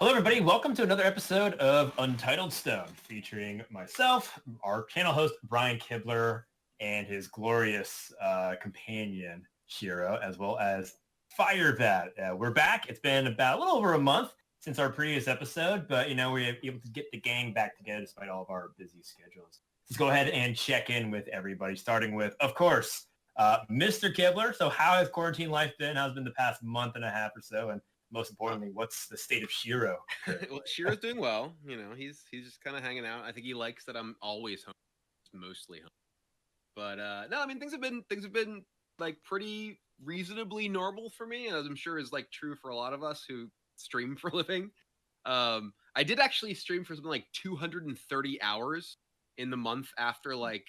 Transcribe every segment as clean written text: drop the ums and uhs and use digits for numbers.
Hello, everybody. Welcome to another episode of Untitled Stone, featuring myself, our channel host, Brian Kibler, and his glorious companion, Shiro, as well as Firebat. We're back. It's been about a little over a month since our previous episode, but, we were able to get the gang back together despite all of our busy schedules. Let's go ahead and check in with everybody, starting with, of course, Mr. Kibler. So how has quarantine life been? How's been the past month and a half or so? And most importantly, what's the state of Shiro? Well, Shiro's doing well. He's just kind of hanging out. I think he likes that I'm always home, mostly home. But no, I mean things have been like pretty reasonably normal for me, as I'm sure is like true for a lot of us who stream for a living. I did actually stream for something like 230 hours in the month after like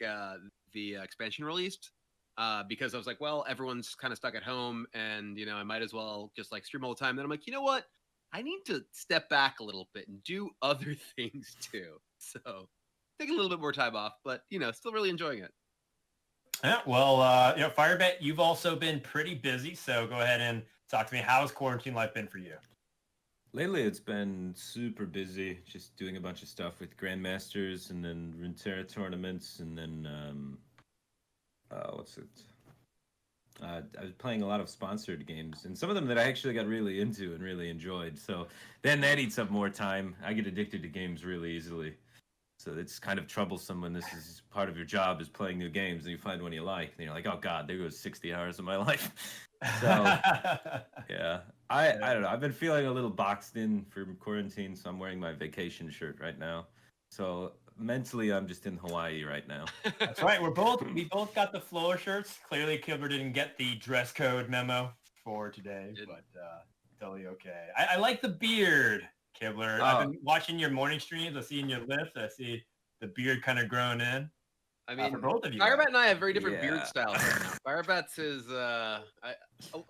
the expansion released. Because I was like, well, everyone's kind of stuck at home, and I might as well just like stream all the time. Then I'm like, you know what? I need to step back a little bit and do other things too. So take a little bit more time off, but still really enjoying it. Yeah, well, Firebat, you've also been pretty busy, so go ahead and talk to me. How's quarantine life been for you? Lately, it's been super busy, just doing a bunch of stuff with Grandmasters and then Runeterra tournaments, and then what's it? I was playing a lot of sponsored games, and some of them that I actually got really into and really enjoyed. So then that eats up more time. I get addicted to games really easily. So it's kind of troublesome when this is part of your job is playing new games, and you find one you like, and you're like, oh God, there goes 60 hours of my life. So yeah, I don't know. I've been feeling a little boxed in for quarantine, so I'm wearing my vacation shirt right now. So mentally, I'm just in Hawaii right now. That's right. We both got the flower shirts. Clearly, Kibler didn't get the dress code memo for today, but totally okay. I like the beard, Kibler. I've been watching your morning streams. I see in your lifts. I see the beard kind of growing in. I mean, for both of you, Firebat and I have very different beard styles right now. Firebat's is, a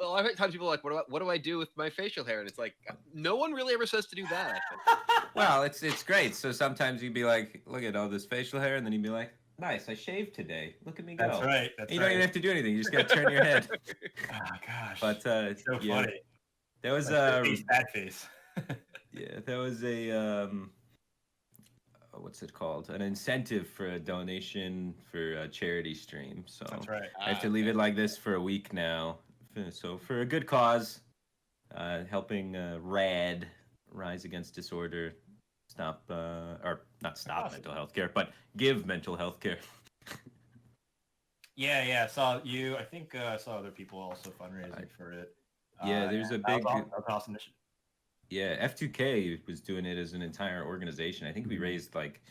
lot of times people are like, what do I do with my facial hair? And it's like, no one really ever says to do that, I think. Well, it's great. So sometimes you'd be like, look at all this facial hair, and then you'd be like, nice, I shaved today. Look at me go. That's right. You don't even have to do anything. You just got to turn your head. Oh, gosh. But it's so funny. There was bad face. Yeah, there was a what's it called? An incentive for a donation for a charity stream. So that's right. I have to leave it like this for a week now. So for a good cause, helping RAD, Rise Against Disorder, stop or not stop mental health care, but give mental health care. Yeah. Saw you. I think I saw other people also fundraising for it. Yeah, there's a big. That was awesome initiative. Yeah, F2K was doing it as an entire organization. I think we raised like,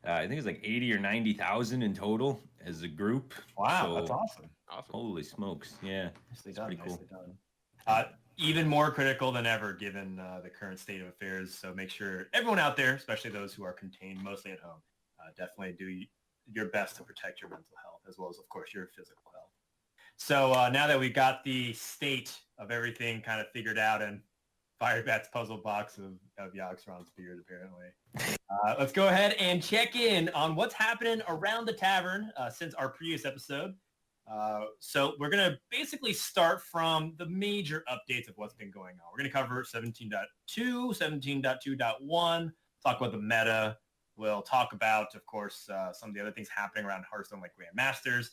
I think it's like 80 or 90,000 in total as a group. Wow, so, that's awesome. Holy smokes! Yeah, nicely done. Pretty cool. Even more critical than ever given the current state of affairs. So make sure everyone out there, especially those who are contained mostly at home, definitely do your best to protect your mental health as well as, of course, your physical health. So now that we got the state of everything kind of figured out and Firebat's puzzle box of Yaxron's beard, apparently. Let's go ahead and check in on what's happening around the tavern since our previous episode. So we're going to basically start from the major updates of what's been going on. We're going to cover 17.2, 17.2.1, talk about the meta. We'll talk about, of course, some of the other things happening around Hearthstone like Grandmasters.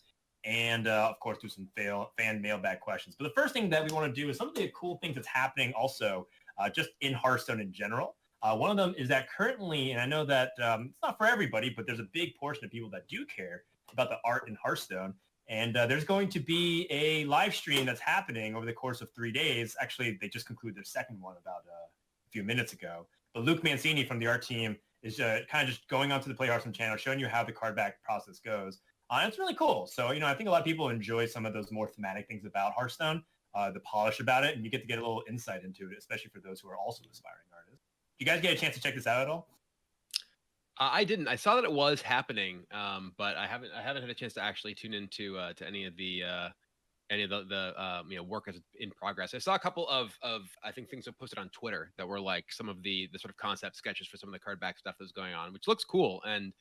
And, of course, do some fan mailbag questions. But the first thing that we want to do is some of the cool things that's happening also just in Hearthstone in general. One of them is that currently, and I know that it's not for everybody, but there's a big portion of people that do care about the art in Hearthstone. And there's going to be a live stream that's happening over the course of 3 days. Actually, they just concluded their second one about a few minutes ago. But Luke Mancini from the art team is kind of just going onto the Play Hearthstone channel, showing you how the card back process goes. It's really cool. So, I think a lot of people enjoy some of those more thematic things about Hearthstone, the polish about it, and you get to get a little insight into it, especially for those who are also aspiring artists. You guys get a chance to check this out at all? I didn't. I saw that it was happening, but I haven't had a chance to actually tune into to any of the work as in progress. I saw a couple of I think things that posted on Twitter that were like some of the sort of concept sketches for some of the card back stuff that was going on, which looks cool. And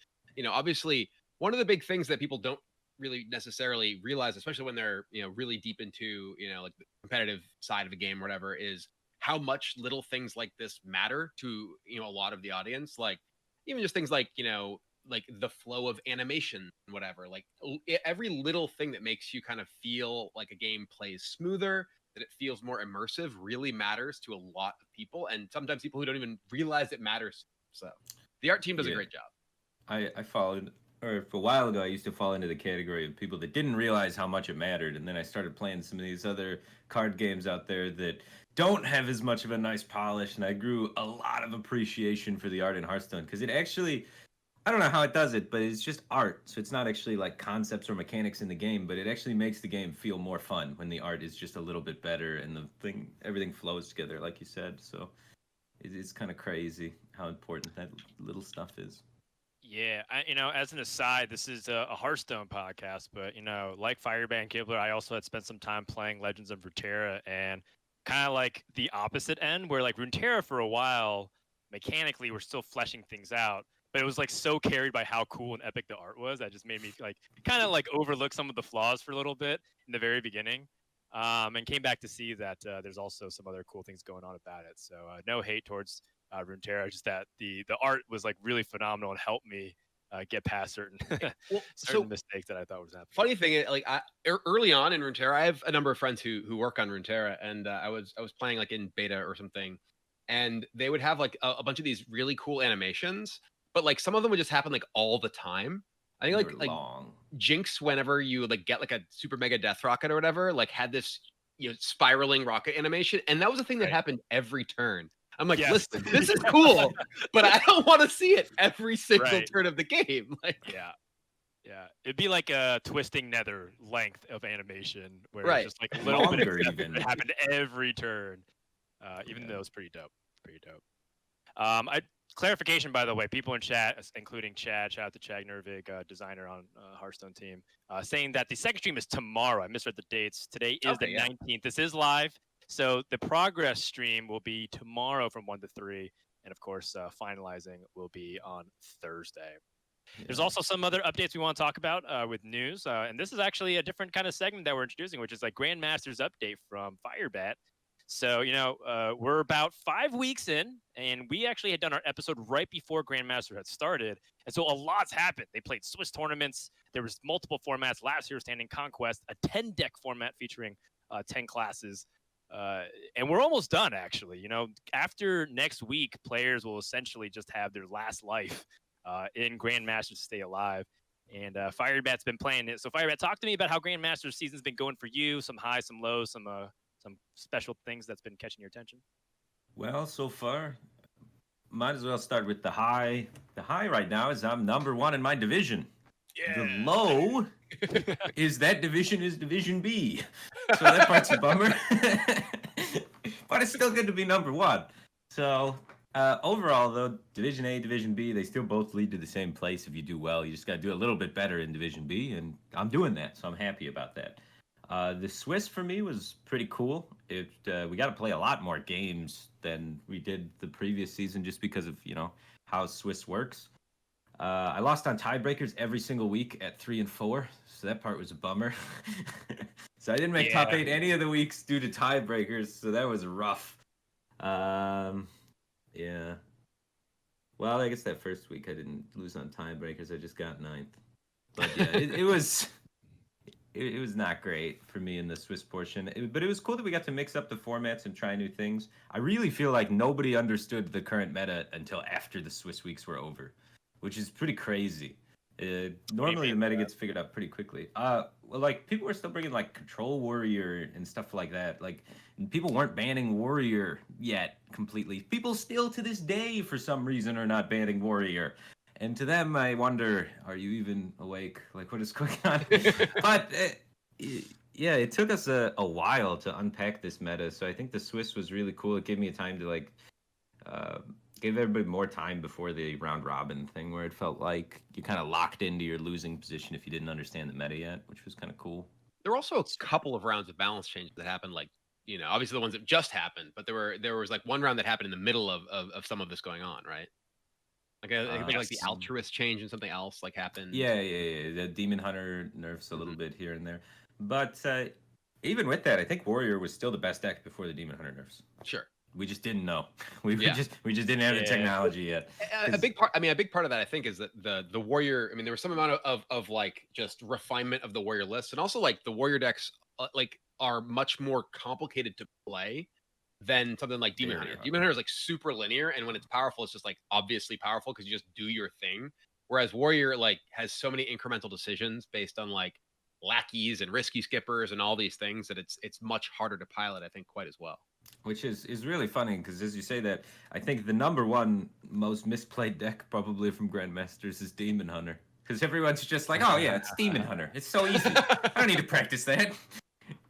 obviously one of the big things that people don't really necessarily realize, especially when they're really deep into like the competitive side of a game or whatever, is how much little things like this matter to, you know, a lot of the audience. Like even just things like, you know, like the flow of animation and whatever, like every little thing that makes you kind of feel like a game plays smoother, that it feels more immersive, really matters to a lot of people, and sometimes people who don't even realize it matters. So the art team does a great job. I followed, or for a while ago, I used to fall into the category of people that didn't realize how much it mattered, and then I started playing some of these other card games out there that don't have as much of a nice polish, and I grew a lot of appreciation for the art in Hearthstone, because it actually, I don't know how it does it, but it's just art. So it's not actually like concepts or mechanics in the game, but it actually makes the game feel more fun when the art is just a little bit better and everything flows together, like you said. So it's kind of crazy how important that little stuff is. Yeah, as an aside, this is a Hearthstone podcast, but like Firebat Gibbler, I also had spent some time playing Legends of Runeterra, and kind of like the opposite end, where like Runeterra for a while, mechanically, we're still fleshing things out, but it was like so carried by how cool and epic the art was that just made me like kind of like overlook some of the flaws for a little bit in the very beginning, and came back to see that there's also some other cool things going on about it. So no hate towards Runeterra, just that the art was like really phenomenal and helped me get past certain certain mistakes that I thought was happening. Funny thing, like early on in Runeterra, I have a number of friends who work on Runeterra, and I was playing like in beta or something, and they would have like a bunch of these really cool animations, but like some of them would just happen like all the time. I think like Jinx, whenever you like get like a super mega death rocket or whatever, like had this spiraling rocket animation, and that was a thing that happened every turn. I'm like, listen, this is cool, but I don't want to see it every single turn of the game. Like, yeah, it'd be like a twisting nether length of animation, where it's just like a little longer bit even. It happened every turn, even though it was pretty dope. Clarification, by the way, people in chat, including Chad, shout out to Chad Nervig, designer on Hearthstone team, saying that the second stream is tomorrow. I misread the dates. Today is the 19th. This is live. So the progress stream will be tomorrow from 1 to 3. And of course, finalizing will be on Thursday. Yeah. There's also some other updates we want to talk about with news. And this is actually a different kind of segment that we're introducing, which is like Grandmasters update from Firebat. So, we're about 5 weeks in, and we actually had done our episode right before Grandmaster had started. And so a lot's happened. They played Swiss tournaments. There was multiple formats. Last year, Standing Conquest, a 10-deck format featuring 10 classes. And we're almost done, actually. After next week, players will essentially just have their last life in Grandmasters to stay alive. And Firebat's been playing it. So Firebat, talk to me about how Grandmasters season's been going for you. Some highs, some lows, some special things that's been catching your attention. Well, so far, might as well start with the high. The high right now is I'm number 1 in my division. Yeah. The low is that division is Division B. So that part's a bummer. But it's still good to be number 1. So overall, though, Division A, Division B, they still both lead to the same place if you do well. You just got to do a little bit better in Division B, and I'm doing that, so I'm happy about that. The Swiss for me was pretty cool. We got to play a lot more games than we did the previous season just because of, how Swiss works. I lost on tiebreakers every single week at 3 and 4, so that part was a bummer. So I didn't make top 8 any of the weeks due to tiebreakers, so that was rough. Yeah. Well, I guess that first week I didn't lose on tiebreakers. I just got 9th. But yeah, it was not great for me in the Swiss portion. But it was cool that we got to mix up the formats and try new things. I really feel like nobody understood the current meta until after the Swiss weeks were over, which is pretty crazy. Normally the meta gets figured out pretty quickly. Well, like people were still bringing like Control Warrior and stuff like that. Like people weren't banning Warrior yet completely. People still to this day for some reason are not banning Warrior. And to them, I wonder, are you even awake? Like, what is going on? But, yeah, it took us a while to unpack this meta. So I think the Swiss was really cool. It gave me a time to, like, give everybody more time before the round robin thing, where it felt like you kind of locked into your losing position if you didn't understand the meta yet, which was kind of cool. There were also a couple of rounds of balance changes that happened, like, obviously the ones that just happened, but there was, like, one round that happened in the middle of some of this going on, right? Like I think like the altruist change and something else like happened. Yeah. The Demon Hunter nerfs a little bit here and there, but even with that, I think Warrior was still the best deck before the Demon Hunter nerfs. Sure. we just didn't know. We Yeah. just didn't have the technology yet. A big part. I mean, a big part of that I think is that the warrior. I mean, there was some amount of like just refinement of the warrior list, and also like the warrior decks like are much more complicated to play than something like Demon Hunter. Demon Hunter is like super linear, and when it's powerful, it's just like obviously powerful because you just do your thing. Whereas warrior like has so many incremental decisions based on like lackeys and risky skippers and all these things that it's much harder to pilot, I think, quite as well. Which is really funny because as you say that, I think the #1 most misplayed deck probably from Grandmasters is Demon Hunter. Because everyone's just like, oh yeah, it's Demon Hunter. It's so easy. I don't need to practice that.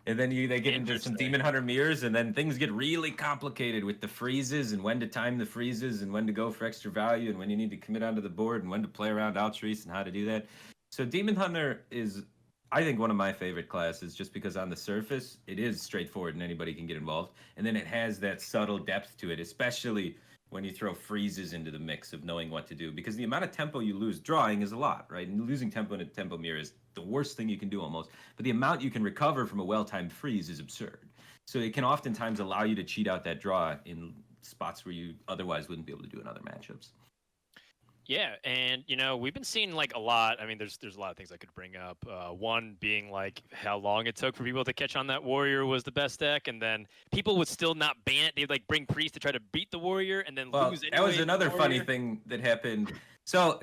And then they get into some Demon Hunter mirrors, and then things get really complicated with the freezes and when to time the freezes and when to go for extra value and when you need to commit onto the board and when to play around Outreach and how to do that. So Demon Hunter is, I think, one of my favorite classes just because on the surface, it is straightforward and anybody can get involved. And then it has that subtle depth to it, especially when you throw freezes into the mix of knowing what to do. Because the amount of tempo you lose drawing is a lot, right? And losing tempo in a tempo mirror is the worst thing you can do almost. But the amount you can recover from a well-timed freeze is absurd. So it can oftentimes allow you to cheat out that draw in spots where you otherwise wouldn't be able to do in other matchups. Yeah, and we've been seeing like a lot. I mean, there's a lot of things I could bring up. One being like how long it took for people to catch on that warrior was the best deck, and then people would still not ban it. They'd like bring priest to try to beat the warrior, and then lose anyway. That was another funny thing that happened. So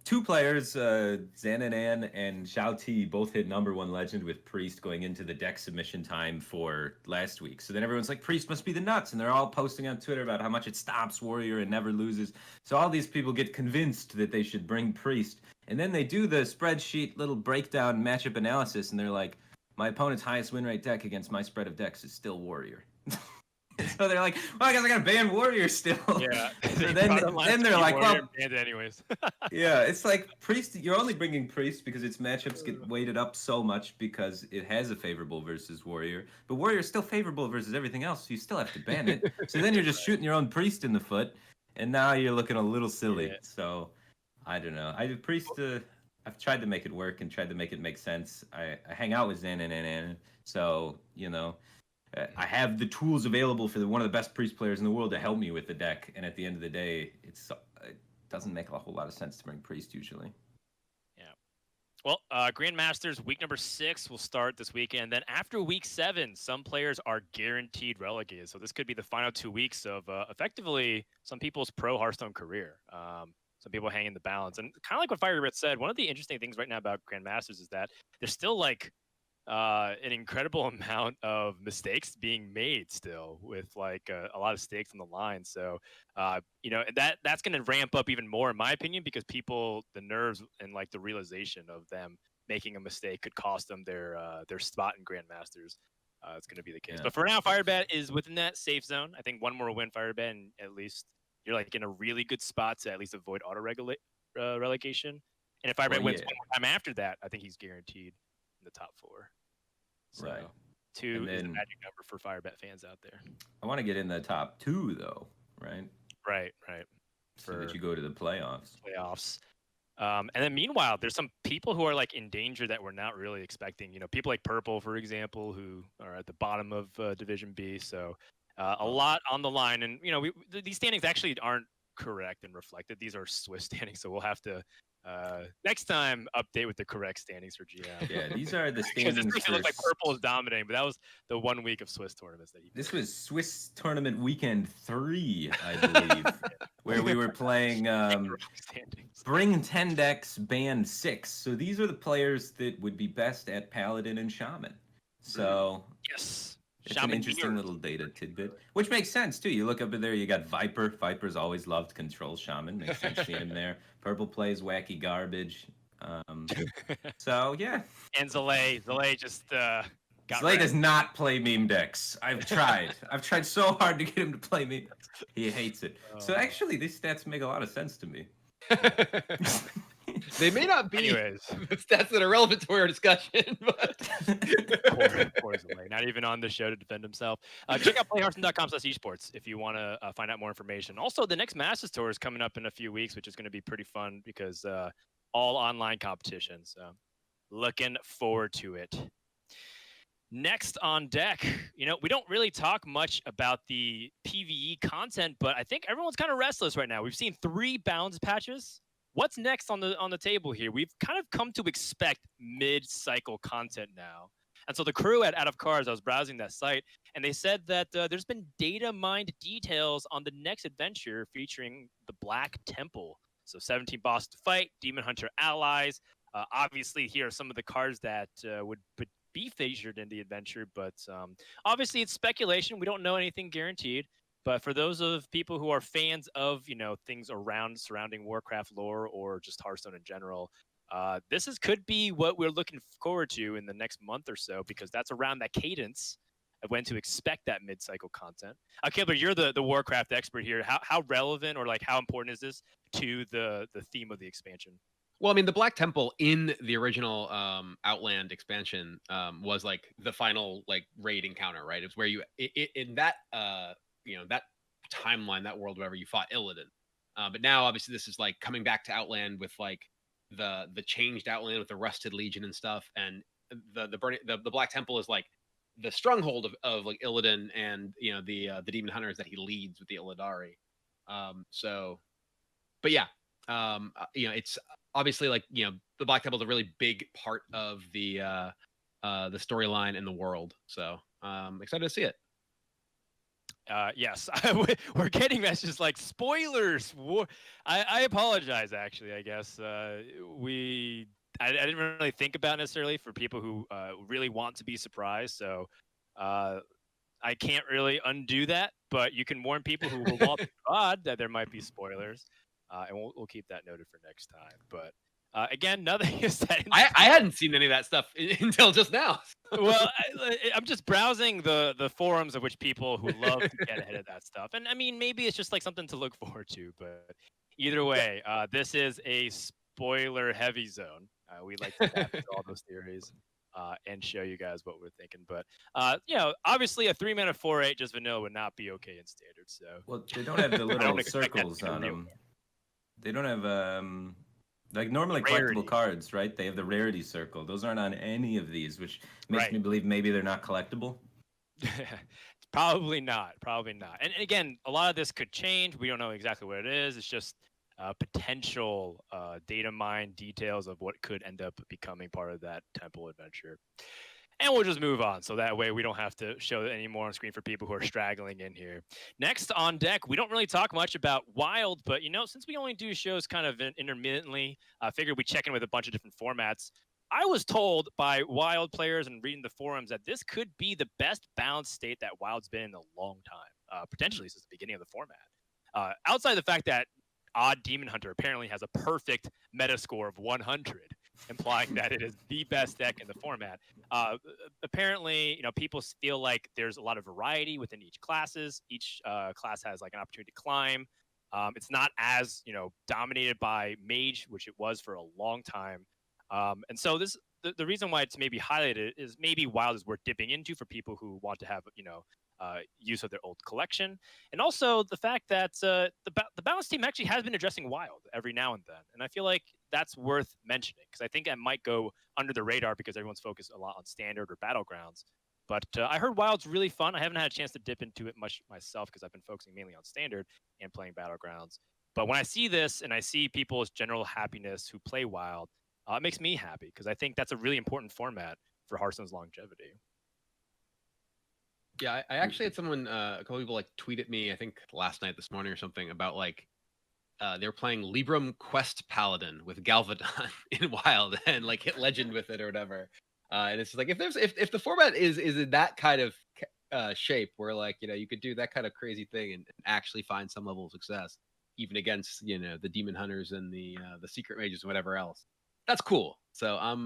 2 players, Xananan and Xiao Ti, both hit #1 legend with priest going into the deck submission time for last week. So then everyone's like, priest must be the nuts, and they're all posting on Twitter about how much it stops warrior and never loses. So all these people get convinced that they should bring priest, and then they do the spreadsheet little breakdown matchup analysis, and they're like, my opponent's highest win rate deck against my spread of decks is still warrior. So they're like, well, I guess I gotta ban warrior still. Yeah. So then they're like, well, banned anyways. yeah, it's like priest. You're only bringing priest because its matchups get weighted up so much because it has a favorable versus warrior, but warrior is still favorable versus everything else. So you still have to ban it. So then you're just shooting your own priest in the foot, and now you're looking a little silly. Yeah. So I don't know. I've tried to make it work and tried to make it make sense. I hang out with Xananan, so I have the tools available for one of the best priest players in the world to help me with the deck, and at the end of the day, it doesn't make a whole lot of sense to bring priest usually. Yeah. Well, Grandmasters week number 6 will start this weekend. Then after week 7, some players are guaranteed relegated. So this could be the final 2 weeks of effectively some people's pro Hearthstone career. Some people hang in the balance, and kind of like what Firebird said, one of the interesting things right now about Grandmasters is that there's still like an incredible amount of mistakes being made still with like a lot of stakes on the line. So, that's going to ramp up even more in my opinion, because the nerves and like the realization of them making a mistake could cost them their spot in Grandmasters. It's going to be the case. Yeah. But for now, Firebat is within that safe zone. I think one more win Firebat, and at least you're like in a really good spot to at least avoid relegation. And if Firebat wins one more time after that, I think he's guaranteed in the top 4. So right. 2 is a magic number for Firebat fans out there. I want to get in the top 2 though, right? Right. So that you go to the playoffs. And then meanwhile, there's some people who are like in danger that we're not really expecting. People like Purple, for example, who are at the bottom of Division B. So a lot on the line. And, these standings actually aren't correct and reflected. These are Swiss standings. So we'll have to next time update with the correct standings for GM. Yeah, these are the standings. This looked like Purple is dominating, but that was the 1 week of Swiss tournaments that he played. This was Swiss tournament weekend 3, I believe, where we were playing bring 10 decks, ban 6. So these are the players that would be best at Paladin and Shaman. So yes. It's an interesting little data tidbit, which makes sense too. You look up in there, you got Viper. Viper's always loved control Shaman. Makes sense seeing him there. Purple plays wacky garbage. So yeah. And Zalay just Zalay does not play meme decks. I've tried so hard to get him to play meme decks. He hates it. So actually, these stats make a lot of sense to me. They may not be stats that are relevant to our discussion, but poor Zalay, not even on the show to defend himself. Check out playhearthstone.com/esports if you want to find out more information. Also, the next Masters Tour is coming up in a few weeks, which is going to be pretty fun because all online competition. So looking forward to it. Next on deck, we don't really talk much about the PvE content, but I think everyone's kind of restless right now. We've seen 3 bounds patches. What's next on the table here? We've kind of come to expect mid-cycle content now. And so the crew at Out of Cards, I was browsing that site, and they said that there's been data mined details on the next adventure featuring the Black Temple. So 17 bosses to fight, Demon Hunter allies. Obviously, here are some of the cards that would be featured in the adventure, but obviously it's speculation. We don't know anything guaranteed. But for those of people who are fans of things surrounding Warcraft lore or just Hearthstone in general, this could be what we're looking forward to in the next month or so, because that's around that cadence of when to expect that mid-cycle content. Okay, but you're the Warcraft expert here. How relevant or how important is this to the theme of the expansion? Well, I mean, the Black Temple in the original Outland expansion was the final raid encounter, right? It's where you in that that timeline, that world, whatever, you fought Illidan. But now, obviously, this is coming back to Outland with the changed Outland with the Rusted Legion and stuff, and the Black Temple is the stronghold of Illidan and the Demon Hunters that he leads with the Illidari. But yeah, it's obviously the Black Temple is a really big part of the storyline in the world. So excited to see it. Yes, we're getting messages like spoilers. I apologize, actually. I guess I didn't really think about necessarily for people who really want to be surprised. So I can't really undo that, but you can warn people who will want God that there might be spoilers, and we'll keep that noted for next time. But again, nothing is said. I hadn't seen any of that stuff until just now. Well, I'm just browsing the forums of which people who love to get ahead of that stuff. And I mean, maybe it's just something to look forward to. But either way, this is a spoiler-heavy zone. We like to tap into all those theories and show you guys what we're thinking. But, obviously a 3-mana 4/8 just vanilla would not be okay in Standard. So Well, they don't have the little circles on them. They don't have... normally Rarity. collectible cards, right? They have the rarity circle. Those aren't on any of these, which makes me believe maybe they're not collectible. Probably not. And again, a lot of this could change. We don't know exactly what it is. It's just potential data mine details of what could end up becoming part of that temple adventure. And we'll just move on, so that way we don't have to show it anymore on screen for people who are straggling in here. Next on deck, we don't really talk much about Wild, but since we only do shows kind of intermittently, I figured we'd check in with a bunch of different formats. I was told by Wild players and reading the forums that this could be the best balanced state that Wild's been in a long time, potentially since the beginning of the format. Outside the fact that Odd Demon Hunter apparently has a perfect meta score of 100, implying that it is the best deck in the format. Apparently, people feel like there's a lot of variety within each classes. Each class has an opportunity to climb. It's not as dominated by Mage, which it was for a long time. And so the reason why it's maybe highlighted is maybe Wild is worth dipping into for people who want to have use of their old collection, and also the fact that the balance team actually has been addressing Wild every now and then, and I feel like that's worth mentioning because I think it might go under the radar because everyone's focused a lot on Standard or Battlegrounds. But I heard Wild's really fun. I haven't had a chance to dip into it much myself because I've been focusing mainly on Standard and playing Battlegrounds. But when I see this and I see people's general happiness who play Wild, it makes me happy because I think that's a really important format for Hearthstone's longevity. Yeah, I actually had someone, a couple people tweet at me, I think last night, this morning or something, about they were playing Libram Quest Paladin with Galvadon in Wild and hit Legend with it or whatever. And it's just if the format is in that kind of shape where you could do that kind of crazy thing and actually find some level of success, even against the Demon Hunters and the Secret Mages and whatever else, that's cool. So I'm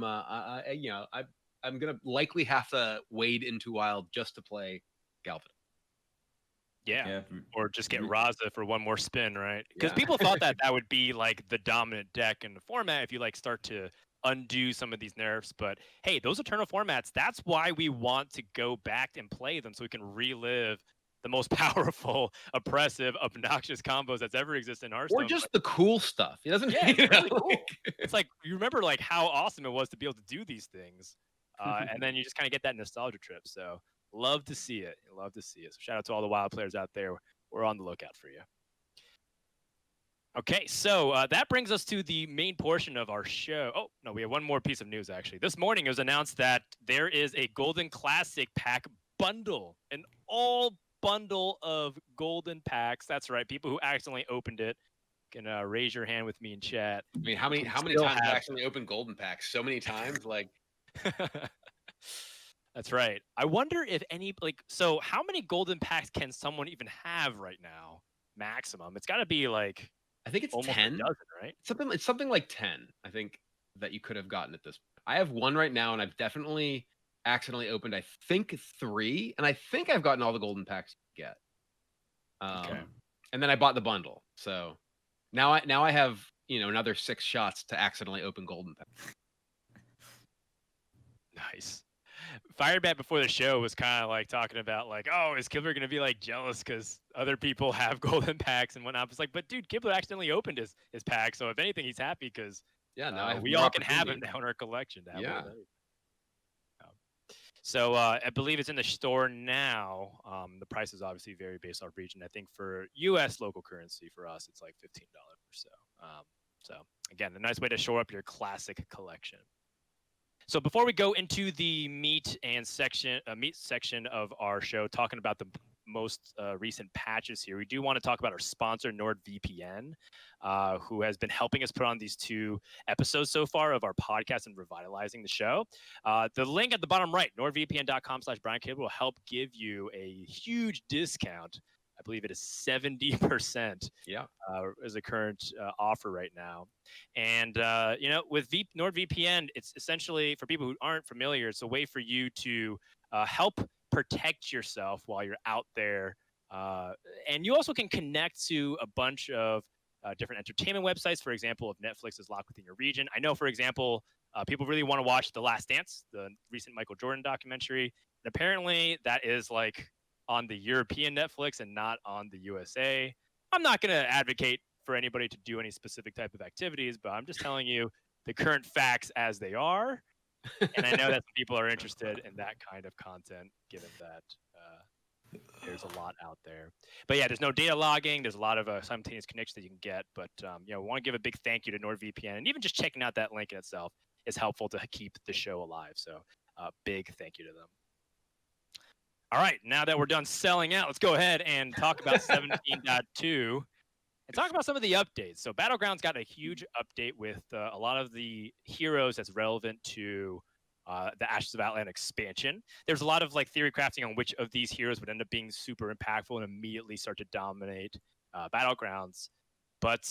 gonna likely have to wade into Wild just to play Galvadon. Yeah, or just get Raza for one more spin, right? Because people thought that would be the dominant deck in the format if you start to undo some of these nerfs. But hey, those Eternal formats, that's why we want to go back and play them so we can relive the most powerful, oppressive, obnoxious combos that's ever existed in Hearthstone. Or just the cool stuff. It doesn't. Yeah, it's really cool. It's you remember how awesome it was to be able to do these things. And then you just kind of get that nostalgia trip. So love to see it. Love to see it. So shout out to all the Wild players out there. We're on the lookout for you. Okay, so that brings us to the main portion of our show. Oh, no, we have one more piece of news, actually. This morning, it was announced that there is a Golden Classic pack bundle, an all bundle of Golden packs. That's right. People who accidentally opened it can raise your hand with me in chat. I mean, how many times have you actually opened Golden packs? So many times, like. That's right. I wonder if so how many Golden packs can someone even have right now? Maximum. It's got to be like. I think it's almost 10, a dozen, right? It's something like 10. I think that you could have gotten at this. I have one right now, and I've definitely accidentally opened. I think 3, and I think I've gotten all the Golden packs you get. Okay. And then I bought the bundle, so now I have another 6 shots to accidentally open Golden packs. Nice. Firebat before the show was kind of like talking about like, oh, is Kibler going to be like jealous because other people have Golden packs and whatnot? It's like, but dude, Kibler accidentally opened his pack, so if anything, he's happy because we all can have him now in our collection. Yeah. So I believe it's in the store now. The prices obviously vary based on region. I think for U.S. local currency, for us, it's like $15 or so. So again, a nice way to shore up your classic collection. So before we go into the meat section of our show, talking about the most recent patches here, we do want to talk about our sponsor, NordVPN, who has been helping us put on these 2 episodes so far of our podcast and revitalizing the show. The link at the bottom right, nordvpn.com/BrianCable, will help give you a huge discount. I believe it is 70%. Yeah, is a current offer right now. And with NordVPN, it's essentially, for people who aren't familiar, it's a way for you to help protect yourself while you're out there. And you also can connect to a bunch of different entertainment websites. For example, if Netflix is locked within your region, I know, for example, people really want to watch The Last Dance, the recent Michael Jordan documentary. And apparently that is like on the European Netflix and not on the USA. I'm not going to advocate for anybody to do any specific type of activities, but I'm just telling you the current facts as they are. And I know that people are interested in that kind of content, given that there's a lot out there. But yeah, there's no data logging. There's a lot of simultaneous connections that you can get. But we want to give a big thank you to NordVPN. And even just checking out that link in itself is helpful to keep the show alive. So big thank you to them. All right, now that we're done selling out, let's go ahead and talk about 17.2 and talk about some of the updates. So Battlegrounds got a huge update with a lot of the heroes that's relevant to the Ashes of Outland expansion. There's a lot of like theory crafting on which of these heroes would end up being super impactful and immediately start to dominate Battlegrounds. But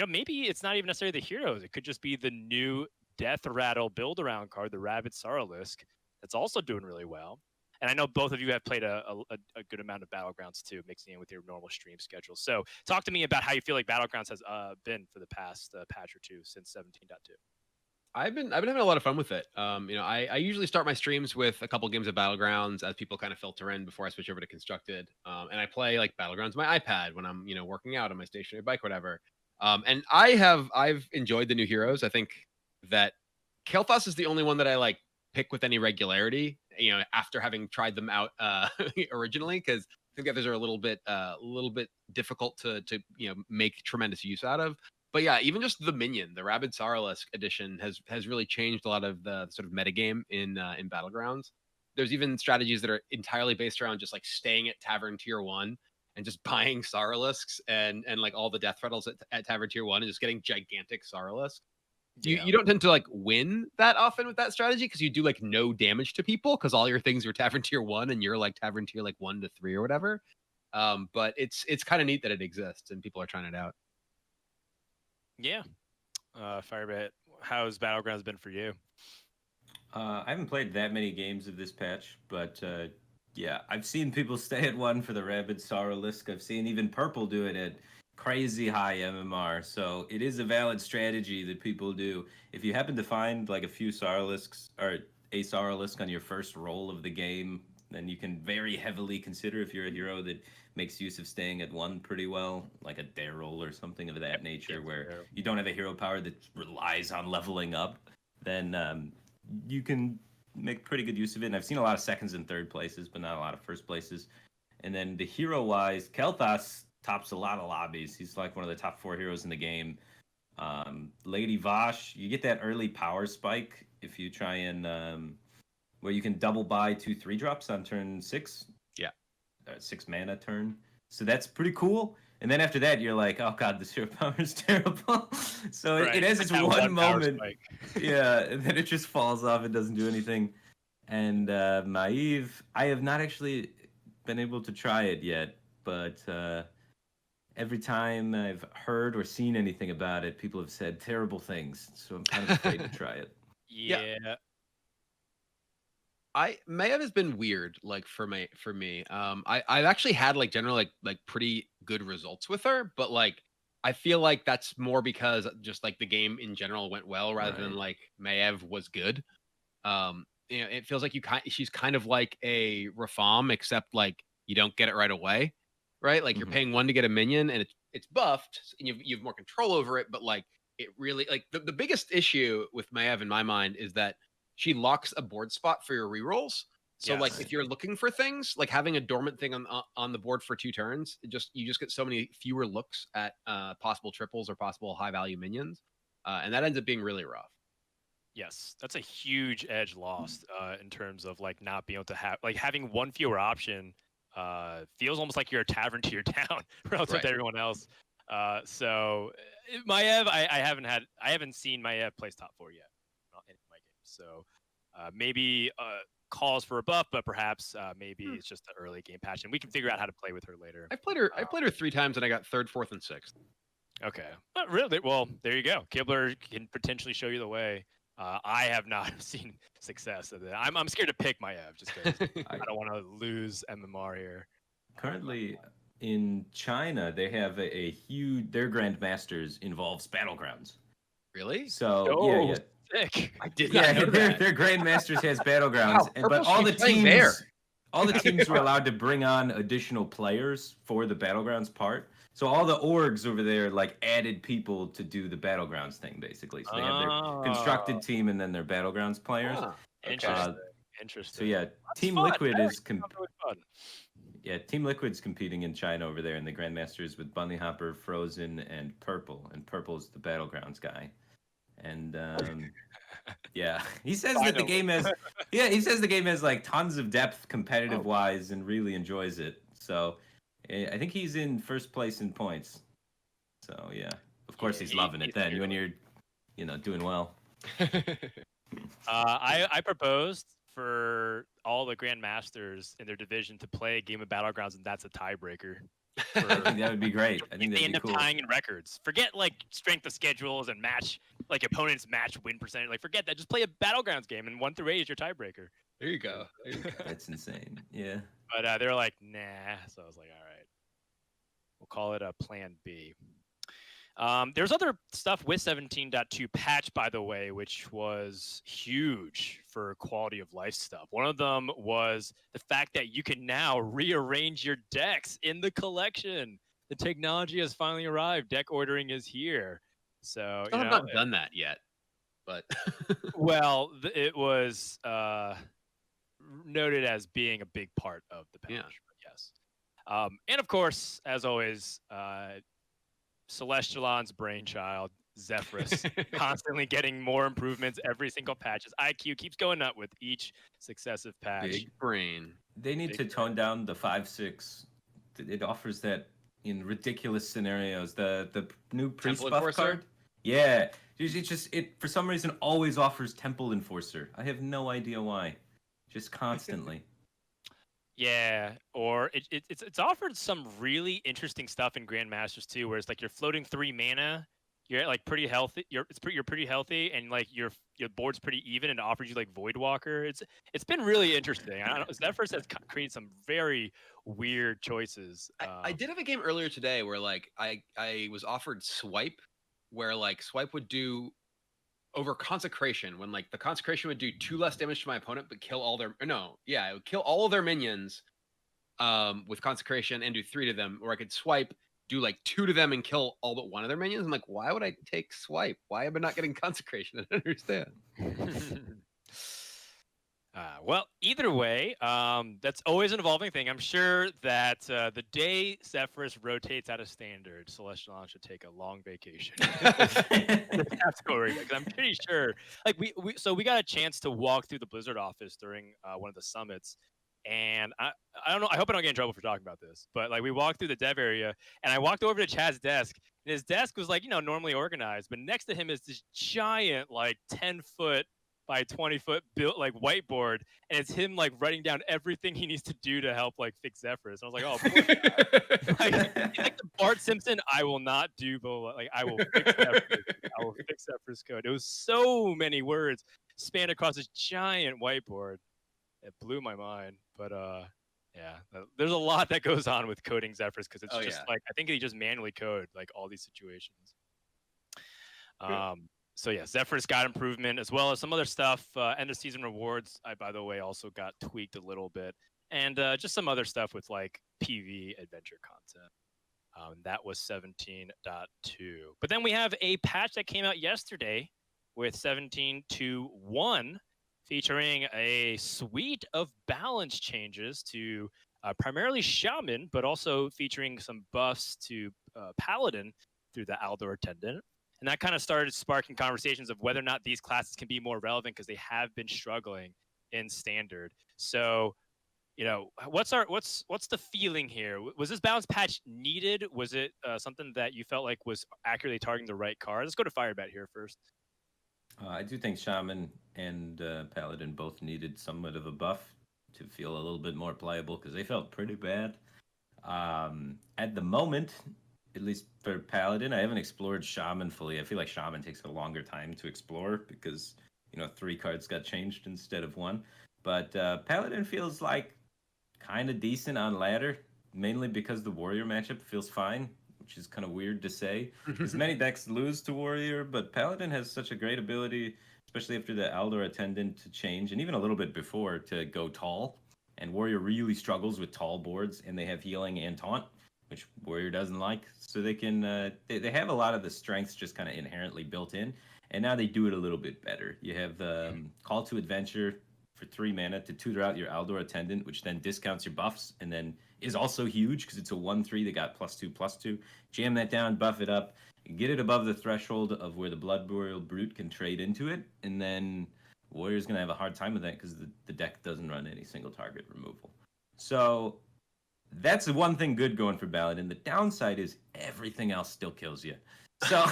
maybe it's not even necessarily the heroes. It could just be the new Death Rattle build-around card, the Rabid Saralisk, that's also doing really well. And I know both of you have played a good amount of Battlegrounds too, mixing in with your normal stream schedule. So talk to me about how you feel like Battlegrounds has been for the past patch or two since 17.2. I've been having a lot of fun with it. I usually start my streams with a couple games of Battlegrounds as people kind of filter in before I switch over to Constructed. And I play like Battlegrounds on my iPad when I'm working out on my stationary bike, whatever. And I've enjoyed the new heroes. I think that Kael'thas is the only one that I like pick with any regularity, after having tried them out originally, because I think the others are a little bit difficult to make tremendous use out of. But yeah, even just the minion, the Rabid Saralisk edition has really changed a lot of the sort of metagame in Battlegrounds. There's even strategies that are entirely based around just like staying at Tavern Tier 1 and just buying Saralisks and like all the death rattles at Tavern Tier 1 and just getting gigantic Saralisk. You don't tend to like win that often with that strategy because you do like no damage to people because all your things are Tavern Tier 1 and you're like Tavern Tier like 1 to 3 or whatever. But it's kind of neat that it exists and people are trying it out. Yeah. Firebat, how's Battlegrounds been for you? I haven't played that many games of this patch, but yeah, I've seen people stay at 1 for the Rabid Saralisk. I've seen even Purple do it at crazy high MMR, so it is a valid strategy that people do. If you happen to find like a few Saralisks or a Saralisk on your first roll of the game, then you can very heavily consider if you're a hero that makes use of staying at 1 pretty well, like a Daryl or something of that nature, where you don't have a hero power that relies on leveling up, then you can make pretty good use of it. And I've seen a lot of seconds and third places, but not a lot of first places. And then the hero-wise, Kel'Thas tops a lot of lobbies. He's like one of the top 4 heroes in the game. Lady Vosh, you get that early power spike if you try and where you can double buy 2 3-drops on turn 6. Yeah. 6 mana turn. So that's pretty cool. And then after that, you're like, oh god, this hero power is terrible. So Right. it has this That one power moment. spike. Yeah, and then it just falls off. It doesn't do anything. And Maeve, I have not actually been able to try it yet, but every time I've heard or seen anything about it, people have said terrible things. So I'm kind of afraid to try it. Yeah. Maeve has been weird, like for me. I've actually had like generally like pretty good results with her, but like I feel like that's more because just like the game in general went well rather than like Maeve was good. It feels like she's kind of like a Rafam, except like you don't get it right away, right? Like you're paying 1 to get a minion, and it's buffed, and you have more control over it. But like it really like the biggest issue with Maeve in my mind is that she locks a board spot for your rerolls. So like if you're looking for things, like having a dormant thing on the board for 2 turns, you just get so many fewer looks at possible triples or possible high value minions, and that ends up being really rough. Yes, that's a huge edge lost in terms of like not being able to have like having 1 fewer option feels almost like you're a tavern to your town relative to everyone else. So Maiev, I haven't seen Maiev place top 4 yet in my game. So maybe calls for a buff, but perhaps maybe it's just the early game patch, and we can figure out how to play with her later. I played her 3 times, and I got 3rd, 4th, and 6th. Okay, not really. Well, there you go. Kibler can potentially show you the way. I have not seen success of it. I'm scared to pick Maiev just because I don't want to lose MMR here. Currently in China, they have a huge. Their Grandmasters involves Battlegrounds. Really? So yeah. Sick. I did not know that. Their Grandmasters has Battlegrounds, Wow, but all the teams there. all the teams were allowed to bring on additional players for the Battlegrounds part. So all the orgs over there like added people to do the Battlegrounds thing, basically. So they have their constructed team and then their Battlegrounds players. Interesting. So yeah, Team fun. Liquid is really fun. Team Liquid's competing in China over there in the Grandmasters with Bunny Hopper, Frozen, and Purple. And Purple's the Battlegrounds guy. And yeah, he says that the game has he says the game has like tons of depth competitive wise and really enjoys it. So I think he's in first place in points. So yeah, of course he's loving it then when you're doing well. I proposed for all the Grandmasters in their division to play a game of Battlegrounds, and that's a tiebreaker. I think that would be great. I think they that'd end be up cool. tying in records. Forget like strength of schedules and match like opponents match win percentage. Like forget that. Just play a Battlegrounds game, and 1 through 8 is your tiebreaker. There you go. That's insane. Yeah. But they were like, nah. So I was like, all right, we'll call it a Plan B. There's other stuff with 17.2 patch, by the way, which was huge for quality of life stuff. One of them was the fact that you can now rearrange your decks in the collection. The technology has finally arrived. Deck ordering is here. So I have not done that yet, but well, it was noted as being a big part of the patch. Yeah. But yes, and of course, as always. Celestalon's brainchild, Zephyrus, constantly getting more improvements every single patch. His IQ keeps going up with each successive patch. Big brain. They need to tone down the 5/6. It offers that in ridiculous scenarios. The new priest Temple buff Enforcer? card. Yeah, it for some reason always offers Temple Enforcer. I have no idea why. Just constantly. Yeah, or it's offered some really interesting stuff in Grandmasters too, where it's like you're floating 3 mana, you're like pretty healthy, you're pretty healthy, and like your board's pretty even, and it offers you like Voidwalker. It's been really interesting. I don't know, Zephyrus has created some very weird choices. I did have a game earlier today where like I was offered Swipe, where like Swipe would do over Consecration, when like the Consecration would do 2 less damage to my opponent, but kill all their it would kill all of their minions with Consecration and do 3 to them, or I could swipe, do like 2 to them and kill all but 1 of their minions. I'm like, why would I take Swipe? Why am I not getting Consecration? I don't understand. Well, either way, that's always an evolving thing. I'm sure that the day Zephyrus rotates out of standard, Celestial Island should take a long vacation. That's because I'm pretty sure. Like we got a chance to walk through the Blizzard office during one of the summits, and I don't know. I hope I don't get in trouble for talking about this, but like we walked through the dev area, and I walked over to Chad's desk, and his desk was like normally organized, but next to him is this giant like 10-foot by 20-foot built like whiteboard, and it's him like writing down everything he needs to do to help like fix Zephyrus. And I was like, oh, poor guy. Like the Bart Simpson, I will not do, but like I will fix Zephyrus. I will fix Zephyrus code. It was so many words spanned across this giant whiteboard. It blew my mind, but yeah, there's a lot that goes on with coding Zephyrus because it's like I think he just manually code like all these situations. So yeah, Zephyrus got improvement as well as some other stuff. End of season rewards, I by the way also got tweaked a little bit, and just some other stuff with like PV adventure content. That was 17.2. But then we have a patch that came out yesterday with 17.2.1, featuring a suite of balance changes to primarily Shaman, but also featuring some buffs to Paladin through the Aldor Attendant. And that kind of started sparking conversations of whether or not these classes can be more relevant because they have been struggling in standard. So, what's the feeling here? Was this balance patch needed? Was it something that you felt like was accurately targeting the right card? Let's go to Firebat here first. I do think Shaman and Paladin both needed somewhat of a buff to feel a little bit more playable because they felt pretty bad. At the moment, at least for Paladin, I haven't explored Shaman fully. I feel like Shaman takes a longer time to explore because, 3 cards got changed instead of 1. But Paladin feels like kind of decent on ladder, mainly because the Warrior matchup feels fine, which is kind of weird to say. Because many decks lose to Warrior, but Paladin has such a great ability, especially after the Aldor Attendant to change, and even a little bit before, to go tall. And Warrior really struggles with tall boards, and they have healing and taunt, which Warrior doesn't like. So they can they have a lot of the strengths just kind of inherently built in, and now they do it a little bit better. You have Call to Adventure for 3 mana to tutor out your Aldor Attendant, which then discounts your buffs, and then is also huge because it's a 1/3 that got +2/+2. Jam that down, buff it up, get it above the threshold of where the Blood Boreal Brute can trade into it, and then Warrior's going to have a hard time with that because the deck doesn't run any single target removal. So that's the one thing good going for Paladin. The downside is everything else still kills you. So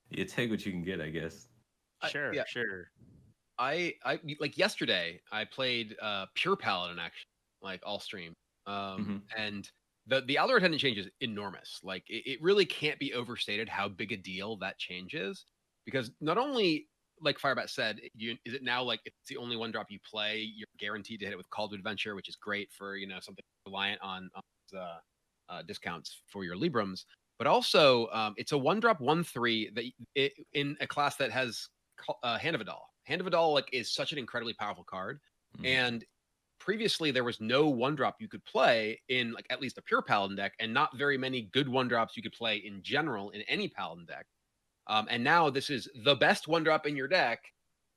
you take what you can get, I guess. Sure. I like yesterday I played pure Paladin actually, like all stream. And the Aldor Attendant change is enormous. Like it really can't be overstated how big a deal that change is, because not only, like Firebat said, is it now like it's the only 1-drop you play, you're guaranteed to hit it with Call to Adventure, which is great for something reliant on discounts for your Librams. But also, it's a 1-drop 1/3 that in a class that has Hand of Adal. Hand of Adal is such an incredibly powerful card, and previously there was no 1-drop you could play in like at least a pure Paladin deck, and not very many good 1-drops you could play in general in any Paladin deck. And now this is the best 1-drop in your deck.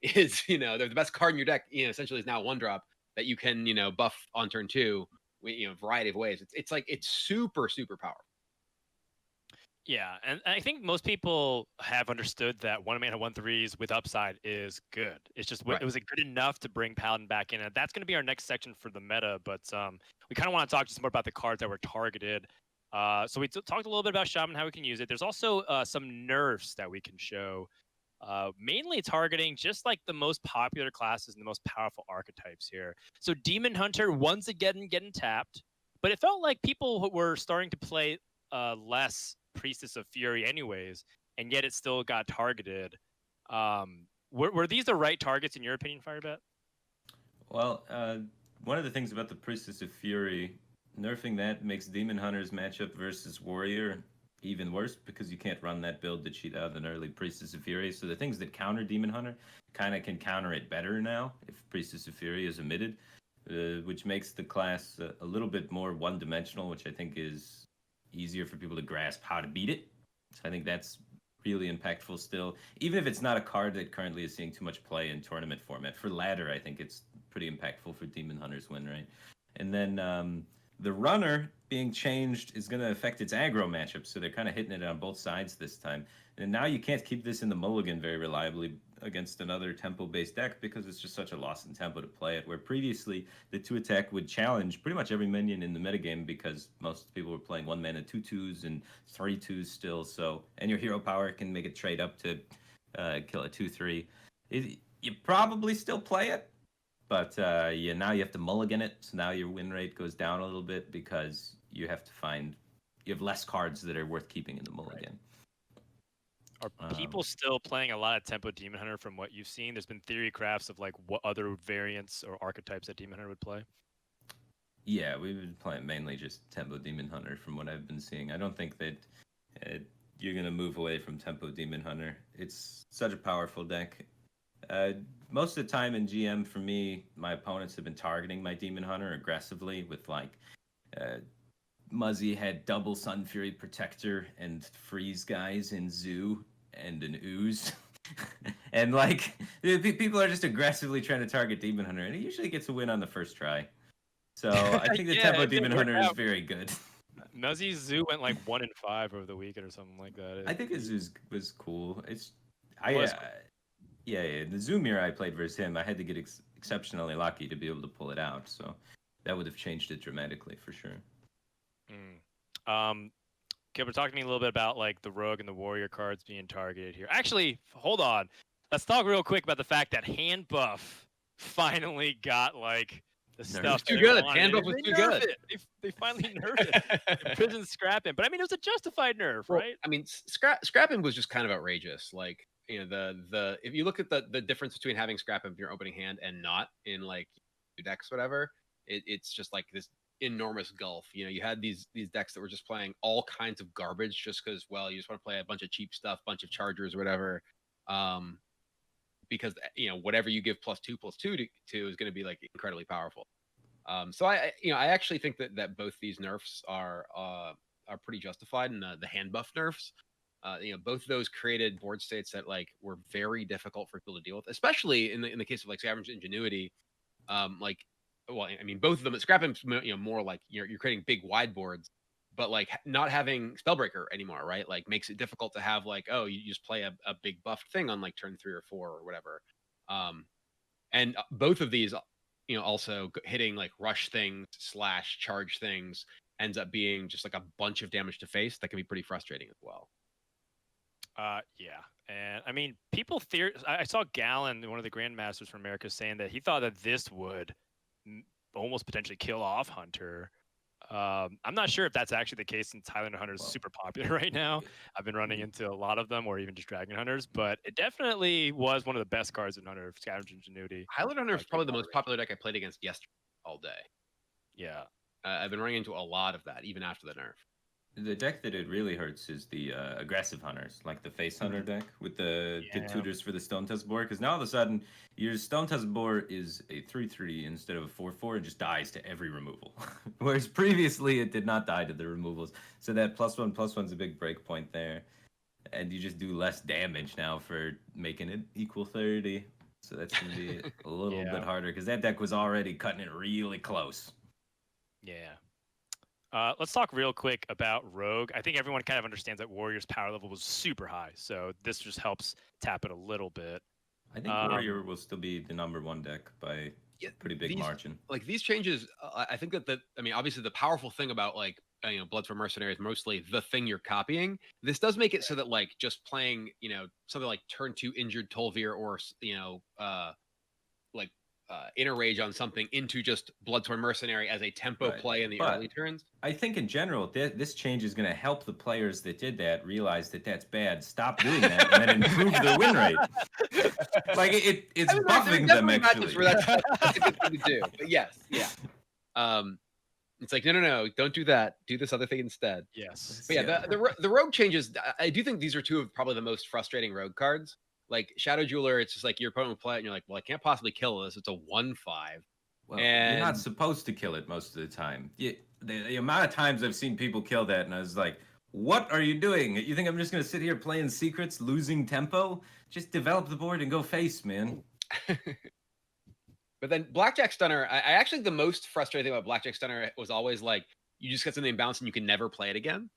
Is the best card in your deck. Essentially is now 1-drop that you can buff on turn 2. A variety of ways. It's super powerful. Yeah, and I think most people have understood that 1-mana 1/3s with upside is good. It's just Right. It was good enough to bring Paladin back in, and that's going to be our next section for the meta. But we kind of want to talk just more about the cards that were targeted. So we talked a little bit about Shaman, how we can use it. There's also some nerfs that we can show, mainly targeting just like the most popular classes and the most powerful archetypes here. So Demon Hunter once again getting tapped, but it felt like people were starting to play less Priestess of Fury anyways, and yet it still got targeted. Were these the right targets in your opinion, Firebat? Well, one of the things about the Priestess of Fury, nerfing that makes Demon Hunter's matchup versus Warrior even worse because you can't run that build to cheat out an early Priestess of Fury. So the things that counter Demon Hunter kind of can counter it better now if Priestess of Fury is omitted, which makes the class a little bit more one-dimensional, which I think is easier for people to grasp how to beat it. So I think that's really impactful still. Even if it's not a card that currently is seeing too much play in tournament format. For ladder, I think it's pretty impactful for Demon Hunter's win rate. And then the runner being changed is going to affect its aggro matchup, so they're kind of hitting it on both sides this time. And now you can't keep this in the mulligan very reliably against another tempo-based deck because it's just such a loss in tempo to play it, where previously the 2-attack would challenge pretty much every minion in the metagame because most people were playing 1-mana 2/2s and 3/2s still, so, and your hero power can make it trade up to kill a 2/3. You probably still play it, but now you have to mulligan it, so now your win rate goes down a little bit because you have less cards that are worth keeping in the mulligan. Are people still playing a lot of tempo Demon Hunter from what you've seen? There's been theory crafts of like what other variants or archetypes that Demon Hunter would play. Yeah, we've been playing mainly just tempo Demon Hunter from what I've been seeing. I don't think that you're going to move away from tempo Demon Hunter. It's such a powerful deck. Most of the time in GM, for me, my opponents have been targeting my Demon Hunter aggressively with like Muzzy had double Sun Fury Protector and freeze guys in Zoo and an Ooze. And like people are just aggressively trying to target Demon Hunter, and he usually gets a win on the first try. So I think the tempo Demon Hunter is very good. Muzzy's Zoo went like 1-5 over the weekend or something like that. I think his Zoo was cool. The Zoo mirror I played versus him, I had to get exceptionally lucky to be able to pull it out. So that would have changed it dramatically for sure. Kipper, talk to me a little bit about like the Rogue and the Warrior cards being targeted here. Actually, hold on. Let's talk real quick about the fact that Hand Buff finally got like the stuff. Too good. Hand Buff was too good. They finally nerfed it. Prison scrapping, but I mean it was a justified nerf, right? I mean, scrapping was just kind of outrageous. Like, you know, the if you look at the difference between having scrapping in your opening hand and not in like decks, whatever, it's just like this enormous gulf. You know, you had these decks that were just playing all kinds of garbage just because, well, you just want to play a bunch of cheap stuff, bunch of chargers or whatever, because, you know, whatever you give +2/+2 to is going to be like incredibly powerful. So I actually think that both these nerfs are pretty justified, and the hand buff nerfs, both of those created board states that like were very difficult for people to deal with, especially in the case of like Scavenge Ingenuity. Well, I mean, both of them. Scrapping's more like you're creating big wide boards, but like not having Spellbreaker anymore, right? Like makes it difficult to have like, oh, you just play a big buffed thing on like turn 3 or 4 or whatever. And both of these, also hitting like rush things / charge things ends up being just like a bunch of damage to face that can be pretty frustrating as well. Yeah. And I mean, I saw Gallon, one of the Grandmasters from America, saying that he thought that this would almost potentially kill off Hunter. I'm not sure if that's actually the case since Highlander Hunter is super popular right now. I've been running into a lot of them, or even just Dragon Hunters, but it definitely was one of the best cards in Hunter, Scavenge Ingenuity. Highlander Hunter is probably the most popular deck I played against yesterday all day. Yeah. I've been running into a lot of that, even after the nerf. The deck that it really hurts is the aggressive hunters, like the face hunter deck with the tutors for the Stone Tusk board. Because now all of a sudden, your Stone Tusk board is a 3/3 instead of a 4/4. It just dies to every removal. Whereas previously, it did not die to the removals. So that +1/+1's a big break point there. And you just do less damage now for making it equal 30. So that's going to be a little bit harder because that deck was already cutting it really close. Yeah. Let's talk real quick about Rogue. I think everyone kind of understands that Warrior's power level was super high, so this just helps tap it a little bit. I think Warrior will still be the #1 deck by a pretty big margin. Like these changes, I think that obviously the powerful thing about like Blood for Mercenary is mostly the thing you're copying. This does make it so that like just playing something like turn 2 injured Tolvir or Inner Rage on something into just Bloodthorn Mercenary as a tempo play in the early turns. I think in general, this change is going to help the players that did that realize that that's bad, stop doing that, and then improve their win rate. Like it's buffing them actually. Where that's a good thing to do. But yes, yeah. It's like no, don't do that. Do this other thing instead. Yes. But yeah, the rogue changes. I do think these are two of probably the most frustrating rogue cards. Like Shadow Jeweler, it's just like your opponent will play it and you're like, well, I can't possibly kill this. It's a 1/5. Well, you're not supposed to kill it most of the time. The amount of times I've seen people kill that, and I was like, What are you doing? You think I'm just gonna sit here playing secrets, losing tempo? Just develop the board and go face, man. But then Blackjack Stunner, I actually, the most frustrating thing about Blackjack Stunner was always like, you just get something bounced and you can never play it again.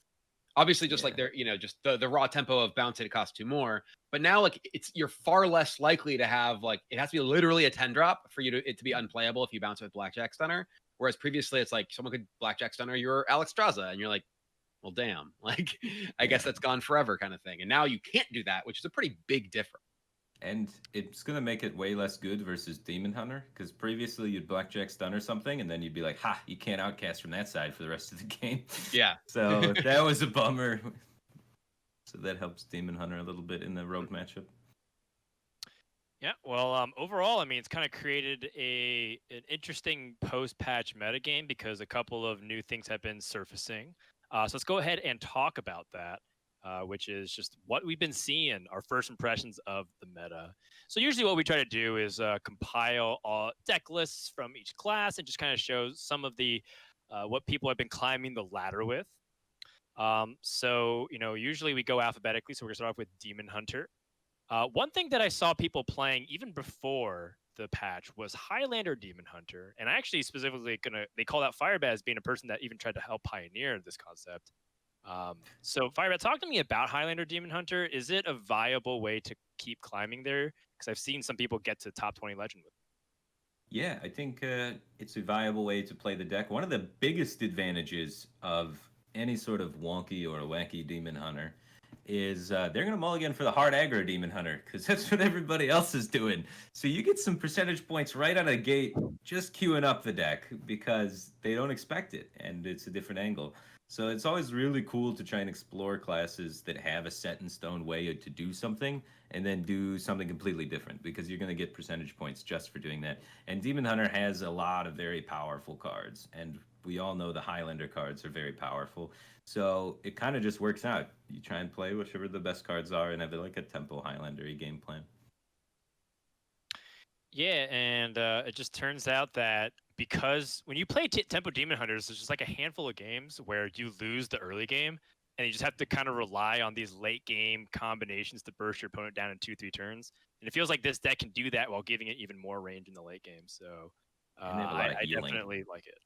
Obviously, just like they're, just the raw tempo of bounce it costs 2 more. But now, like, you're far less likely to have, like, it has to be literally a 10 drop for it to be unplayable if you bounce with Blackjack Stunner. Whereas previously, it's like someone could Blackjack Stunner your Alex Straza, and you're like, well, damn, like, I guess that's gone forever kind of thing. And now you can't do that, which is a pretty big difference. And it's going to make it way less good versus Demon Hunter, because previously you'd Blackjack Stun or something, and then you'd be like, ha, you can't outcast from that side for the rest of the game. Yeah. So that was a bummer. So that helps Demon Hunter a little bit in the rogue matchup. Yeah, well, overall, I mean, it's kind of created an interesting post-patch metagame because a couple of new things have been surfacing. So let's go ahead and talk about that. Which is just what we've been seeing, our first impressions of the meta. So usually what we try to do is compile deck lists from each class and just kind of show some of the what people have been climbing the ladder with. So, usually we go alphabetically, so we're going to start off with Demon Hunter. One thing that I saw people playing even before the patch was Highlander Demon Hunter, and I actually specifically they call out Firebat as being a person that even tried to help pioneer this concept. So Firebat, talk to me about Highlander Demon Hunter. Is it a viable way to keep climbing there? Because I've seen some people get to top 20 legend with it. Yeah, I think it's a viable way to play the deck. One of the biggest advantages of any sort of wonky or wacky Demon Hunter is they're going to mulligan for the hard aggro Demon Hunter, because that's what everybody else is doing. So you get some percentage points right out of the gate just queuing up the deck because they don't expect it, and it's a different angle. So it's always really cool to try and explore classes that have a set in stone way to do something and then do something completely different, because you're going to get percentage points just for doing that. And Demon Hunter has a lot of very powerful cards, and we all know the Highlander cards are very powerful. So it kind of just works out. You try and play whichever the best cards are and have like a tempo Highlander-y game plan. Yeah, and it just turns out that because when you play Tempo Demon Hunters, there's just like a handful of games where you lose the early game, and you just have to kind of rely on these late game combinations to burst your opponent down in 2-3 turns. And it feels like this deck can do that while giving it even more range in the late game. So I definitely like it.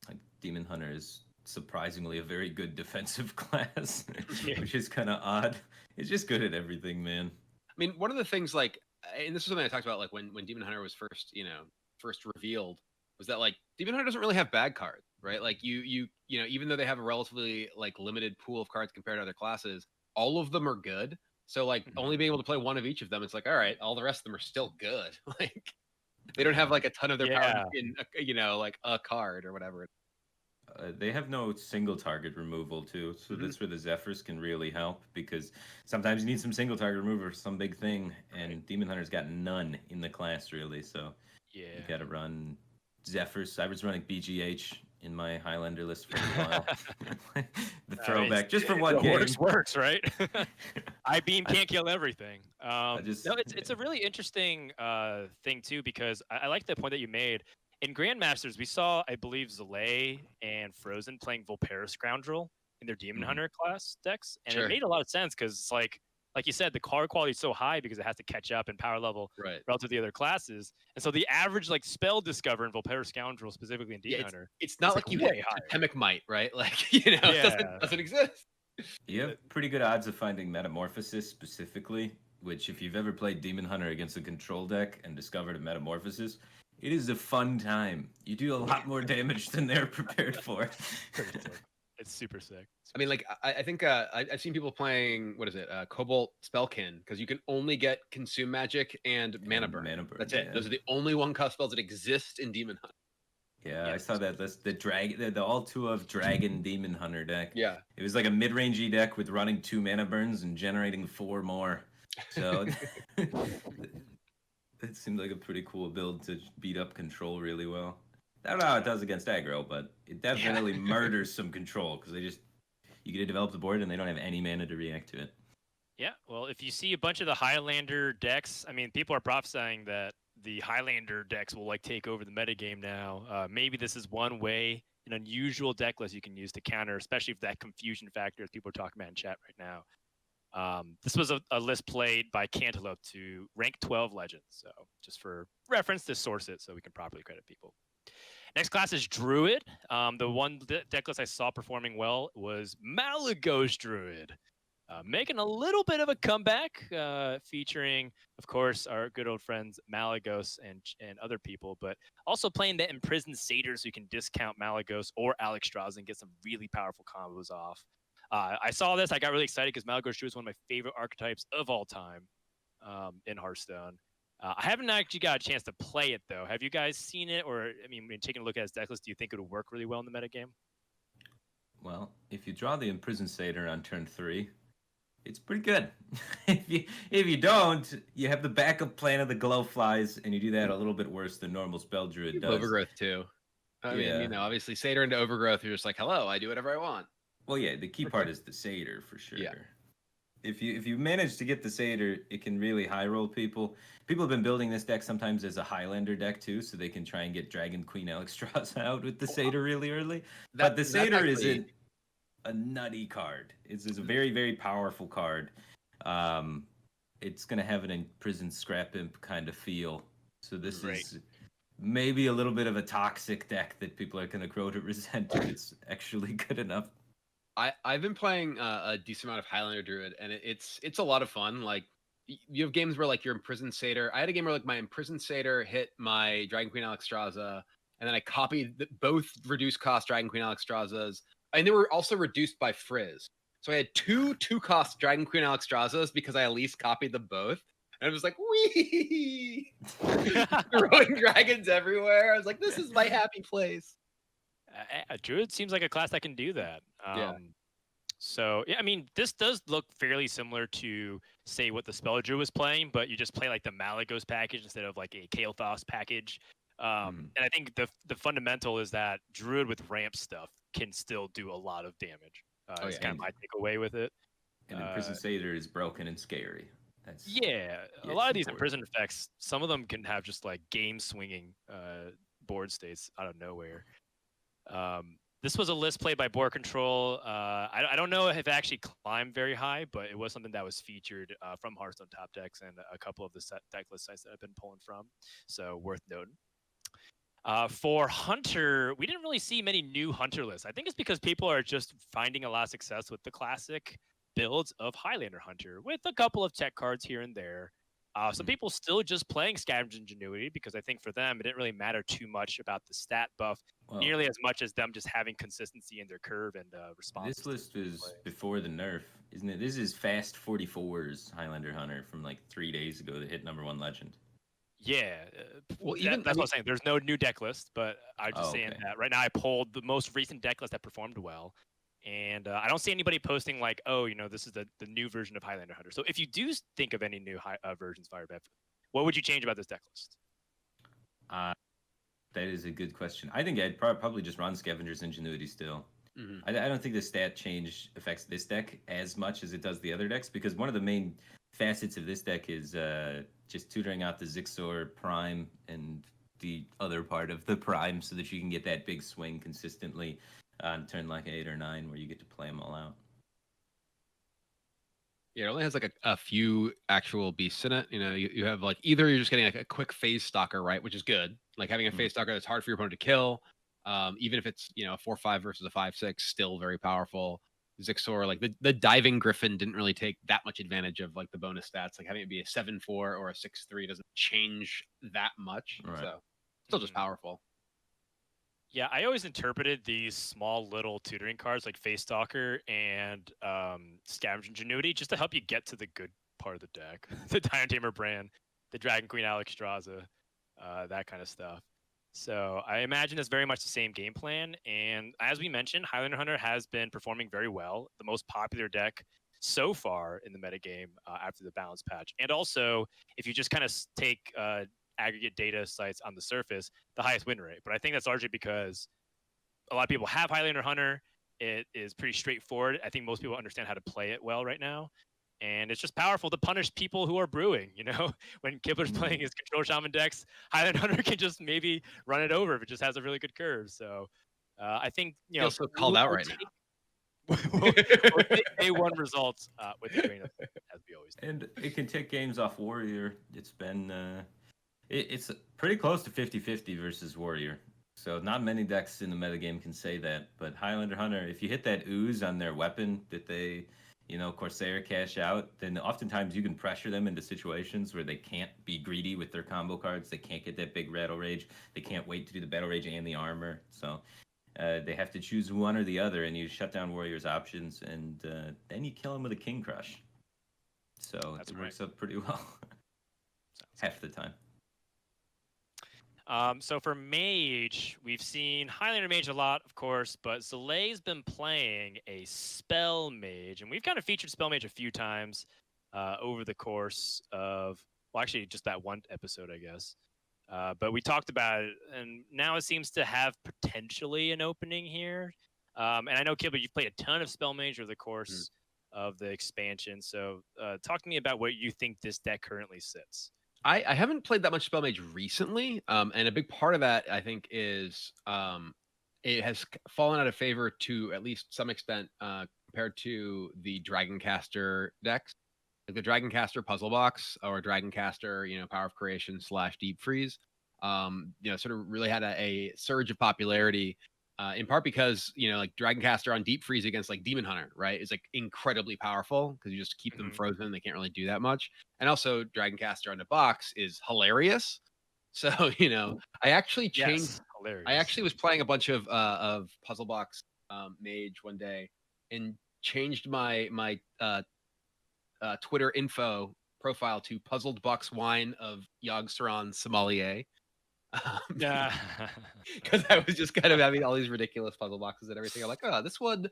Like Demon Hunter is surprisingly a very good defensive class, which is kind of odd. It's just good at everything, man. I mean, one of the things, like, and this is something I talked about, like when Demon Hunter was first revealed, was that like Demon Hunter doesn't really have bad cards, right? Like you even though they have a relatively like limited pool of cards compared to other classes, all of them are good. So like only being able to play one of each of them, it's like, all right, all the rest of them are still good. Like they don't have like a ton of their power in like a card or whatever. They have no single target removal too, so that's where the Zephyrs can really help, because sometimes you need some single target removal for some big thing, and Demon Hunter's got none in the class really. So you gotta run Zephyrs. I was running BGH in my Highlander list for a while. The throwback, just for one game. Works, right? I-beam can't kill everything. No, it's a really interesting thing too, because I like the point that you made. In Grandmasters, we saw, I believe, Zalay and Frozen playing Volpera Scoundrel in their Demon Hunter class decks, and it made a lot of sense because it's like you said, the card quality is so high because it has to catch up in power level relative to the other classes, and so the average like spell discover in Volpera Scoundrel, specifically in Demon Hunter, it's not like you hit Totemic Might, right? Like it doesn't exist. You have pretty good odds of finding Metamorphosis specifically, which if you've ever played Demon Hunter against a control deck and discovered a Metamorphosis, it is a fun time. You do a lot more damage than they're prepared for. It's super sick. I mean, like, I think I've seen people playing, what is it, Cobalt Spellkin, because you can only get Consume Magic and Mana Burn. That's it. Those are the only one-cost spells that exist in Demon Hunter. Yeah, I saw that. That's the all two of Dragon Demon Hunter deck. Yeah. It was like a mid-rangey deck with running 2 Mana Burns and generating 4 more. So it seemed like a pretty cool build to beat up control really well. I don't know how it does against aggro, but it definitely murders some control, because you get to develop the board and they don't have any mana to react to it. Yeah, well, if you see a bunch of the Highlander decks, I mean, people are prophesying that the Highlander decks will like take over the metagame now. Maybe this is one way an unusual deck list you can use to counter, especially if that confusion factor people are talking about in chat right now. This was a list played by Cantaloupe to rank 12 Legends. So just for reference to source it so we can properly credit people. Next class is Druid. The one deck list I saw performing well was Malygos Druid. Making a little bit of a comeback, featuring, of course, our good old friends Malygos and other people, but also playing the Imprisoned Satyr so you can discount Malygos or Alexstrasza and get some really powerful combos off. I saw this. I got really excited because Malygos Druid is one of my favorite archetypes of all time in Hearthstone. I haven't actually got a chance to play it, though. Have you guys seen it? Or, I mean, when taking a look at his deck list, do you think it would work really well in the metagame? Well, if you draw the Imprisoned Satyr on turn 3, it's pretty good. if you don't, you have the backup plan of the Glowflies, and you do that a little bit worse than normal Spell Druid does. Overgrowth, too. I mean, you know, obviously, Satyr into Overgrowth, you're just like, hello, I do whatever I want. Well, yeah, the key part is the Satyr, for sure. Yeah. If you manage to get the Satyr, it can really high roll people. People have been building this deck sometimes as a Highlander deck too, so they can try and get Dragon Queen Alexstrasza out with the Satyr really early. But the Satyr isn't a nutty card. It's a very, very powerful card. It's gonna have an Imprisoned Scrap Imp kind of feel. So this is maybe a little bit of a toxic deck that people are gonna grow to resent if it's actually good enough. I've been playing a decent amount of Highlander Druid, and it's a lot of fun. Like, you have games where like your Imprisoned Satyr. I had a game where like my Imprisoned Satyr hit my Dragon Queen Alexstrasza, and then I copied both reduced cost Dragon Queen Alexstrazzas, and they were also reduced by Frizz. So I had two cost Dragon Queen Alexstrazzas because I at least copied them both. And I was like, wee, throwing dragons everywhere. I was like, this is my happy place. Druid seems like a class that can do that. Yeah. So, yeah, I mean, this does look fairly similar to, say, what the Spell Druid was playing, but you just play, like, the Malygos package instead of, like, a Kael'thas package. And I think the fundamental is that Druid with ramp stuff can still do a lot of damage. It's kind of my takeaway with it. And Imprisoned Satyr is broken and scary. That's a lot of these imprisoned effects, some of them can have just, like, game-swinging board states out of nowhere. This was a list played by Board Control. I don't know if it actually climbed very high, but it was something that was featured from Hearthstone Top Decks and a couple of the deck list sites that I've been pulling from. So worth noting. For Hunter, we didn't really see many new Hunter lists. I think it's because people are just finding a lot of success with the classic builds of Highlander Hunter with a couple of tech cards here and there. Some people still just playing Scavenge Ingenuity because I think for them it didn't really matter too much about the stat buff, nearly as much as them just having consistency in their curve and response. This list was before the nerf, isn't it? This is Fast 44's Highlander Hunter from like 3 days ago that hit #1 legend. Yeah, well, that's what I'm saying. There's no new deck list, but I'm just saying that right now I pulled the most recent deck list that performed well. And I don't see anybody posting like, oh, you know, this is the new version of Highlander Hunter. So if you do think of any new versions of Firebat, what would you change about this deck list? That is a good question. I think I'd probably just run Scavenger's Ingenuity still. I don't think the stat change affects this deck as much as it does the other decks, because one of the main facets of this deck is just tutoring out the Zixor Prime and the other part of the Prime so that you can get that big swing consistently on turn like 8 or 9 where you get to play them all out. Yeah, it only has like a few actual beasts in it. You know, you have like either you're just getting like a quick phase stalker, right, which is good. Like having a phase stalker that's hard for your opponent to kill. Even if it's, you know, a 4/5 versus a 5/6, still very powerful. Zixor, like the diving Griffin didn't really take that much advantage of like the bonus stats. Like having it be a 7/4 or a 6/3 doesn't change that much. Right. So still just powerful. Yeah, I always interpreted these small little tutoring cards like Face Stalker and Scavenge Ingenuity just to help you get to the good part of the deck. The Tyrant Tamer Brand, the Dragon Queen Alexstrasza, that kind of stuff. So I imagine it's very much the same game plan. And as we mentioned, Highlander Hunter has been performing very well. The most popular deck so far in the metagame after the balance patch. And also, if you just kind of take aggregate data sites on the surface, the highest win rate. But I think that's largely because a lot of people have Highlander Hunter. It is pretty straightforward. I think most people understand how to play it well right now. And it's just powerful to punish people who are brewing. You know, when Kibler's playing his control shaman decks, Highlander Hunter can just maybe run it over if it just has a really good curve. So I think Feel so called out right now. we'll take day one results with a grain of salt, as we always do. And it can take games off Warrior. It's been it's pretty close to 50-50 versus Warrior. So not many decks in the metagame can say that. But Highlander Hunter, if you hit that ooze on their weapon that they, Corsair cash out, then oftentimes you can pressure them into situations where they can't be greedy with their combo cards. They can't get that big Rattle Rage. They can't wait to do the Battle Rage and the armor. So they have to choose one or the other, and you shut down Warrior's options, and then you kill him with a King Crush. So it works out pretty well half the time. So for Mage, we've seen Highlander Mage a lot, of course, but Zalae's been playing a Spell Mage, and we've kind of featured Spell Mage a few times over the course of, well, actually just that one episode, I guess. But we talked about it, and now it seems to have potentially an opening here. And I know, Kibble, you've played a ton of Spell Mage over the course of the expansion, so talk to me about where you think this deck currently sits. I haven't played that much Spell Mage recently, and a big part of that, I think, is it has fallen out of favor to at least some extent compared to the Dragoncaster decks. Like the Dragoncaster Puzzle Box or Dragoncaster, Power of Creation / Deep Freeze, sort of really had a surge of popularity. In part because, like Dragoncaster on Deep Freeze against like Demon Hunter, right, is like incredibly powerful because you just keep them frozen. They can't really do that much. And also Dragoncaster on the box is hilarious. So, I actually changed. Yes, hilarious. I actually was playing a bunch of Puzzle Box Mage one day and changed my Twitter info profile to Puzzled Box Wine of Yogg-Saron Sommelier. Yeah, because I was just kind of having all these ridiculous puzzle boxes and everything. I'm like, oh, this one,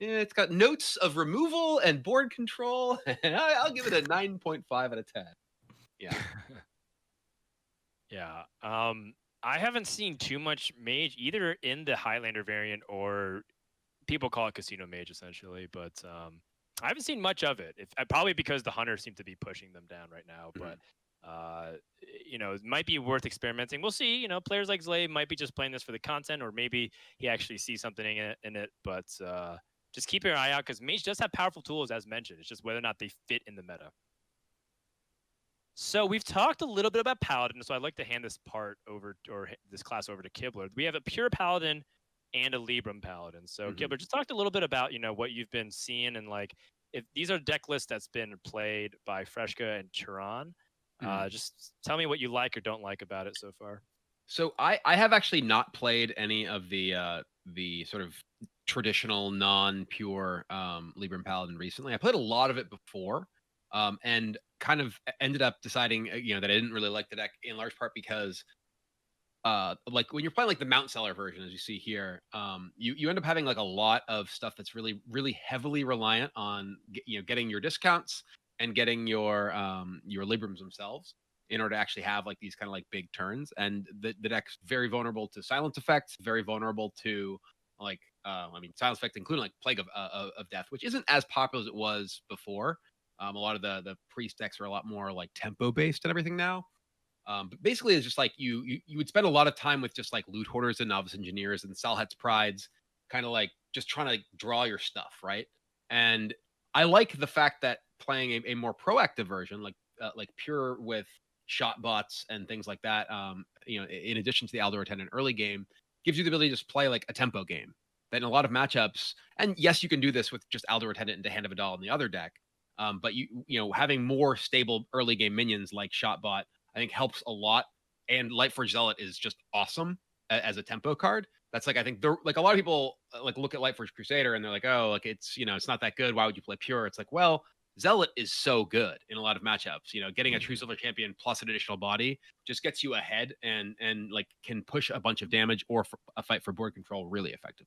it's got notes of removal and board control, and I'll give it a 9.5 out of 10. Yeah. Yeah. I haven't seen too much Mage either in the Highlander variant, or people call it Casino Mage essentially, but I haven't seen much of it. Probably because the Hunters seem to be pushing them down right now, but. It might be worth experimenting. We'll see. Players like Zalae might be just playing this for the content, or maybe he actually sees something in it. But just keep your eye out, because Mage does have powerful tools, as mentioned. It's just whether or not they fit in the meta. So we've talked a little bit about Paladin, so I'd like to hand this this class over to Kibler. We have a pure Paladin and a Libram Paladin. So Kibler, just talked a little bit about what you've been seeing, and like if these are deck lists that's been played by Freshka and Chiron. Just tell me what you like or don't like about it so far. So I have actually not played any of the sort of traditional non-pure Libram Paladin recently. I played a lot of it before, and kind of ended up deciding that I didn't really like the deck, in large part because like when you're playing like the Mount Seller version, as you see here, you end up having like a lot of stuff that's really, really heavily reliant on getting your discounts and getting your Librams themselves in order to actually have like these kind of like big turns. And the deck's very vulnerable to silence effects, very vulnerable to like silence effect, including like Plague of Death, which isn't as popular as it was before. A lot of the priest decks are a lot more like tempo based and everything now. But basically it's just like you would spend a lot of time with just like loot hoarders and novice engineers and Salhet's prides, kind of like just trying to draw your stuff, right? And I like the fact that playing a more proactive version, like pure with shot bots and things like that, in addition to the Aldor Attendant early game, gives you the ability to just play like a tempo game. That in a lot of matchups, and yes, you can do this with just Aldor Attendant into Hand of Adal in the other deck, but having more stable early game minions like Shotbot, I think helps a lot. And Lightforge Zealot is just awesome as a tempo card. That's like, I think like a lot of people like look at Lightforge Crusader and they're like, oh, like it's it's not that good. Why would you play pure? It's like, well, Zealot is so good in a lot of matchups. Getting a True Silver Champion plus an additional body just gets you ahead and like can push a bunch of damage or a fight for board control really effective.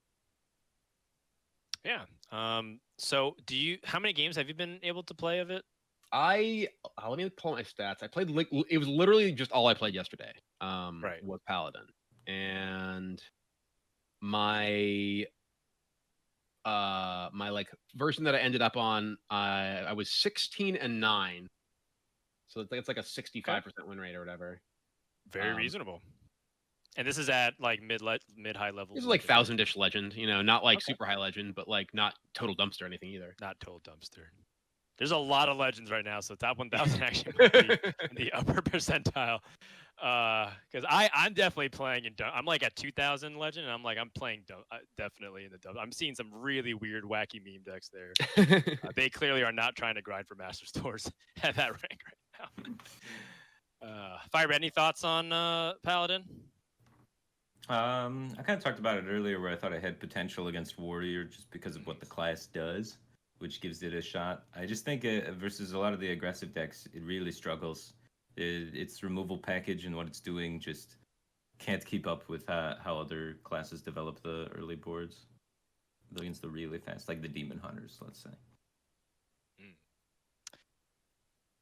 Yeah. So how many games have you been able to play of it? Let me pull my stats. I played it was literally just all I played yesterday. Right. Was Paladin, and my like version that I ended up on, I was 16-9, so it's like a 65% win rate or whatever. Very reasonable. And this is at like mid-high levels. This is like Legend. 1000-ish legend, you know, not like Okay. super high legend, but like not total dumpster or anything either. Not total dumpster. There's a lot of legends right now, so top 1000 actually might be in the upper percentile. Because I'm definitely playing in. I'm like at 2000 legend, and I'm playing definitely in the dump. I'm seeing some really weird, wacky meme decks there. They clearly are not trying to grind for master stores at that rank right now. Fire, any thoughts on Paladin? I kind of talked about it earlier where I thought I had potential against Warrior just because of what the class does, which gives it a shot. I just think versus a lot of the aggressive decks, it really struggles. Its removal package and what it's doing just can't keep up with how other classes develop the early boards against the really fast, like the Demon Hunters, let's say.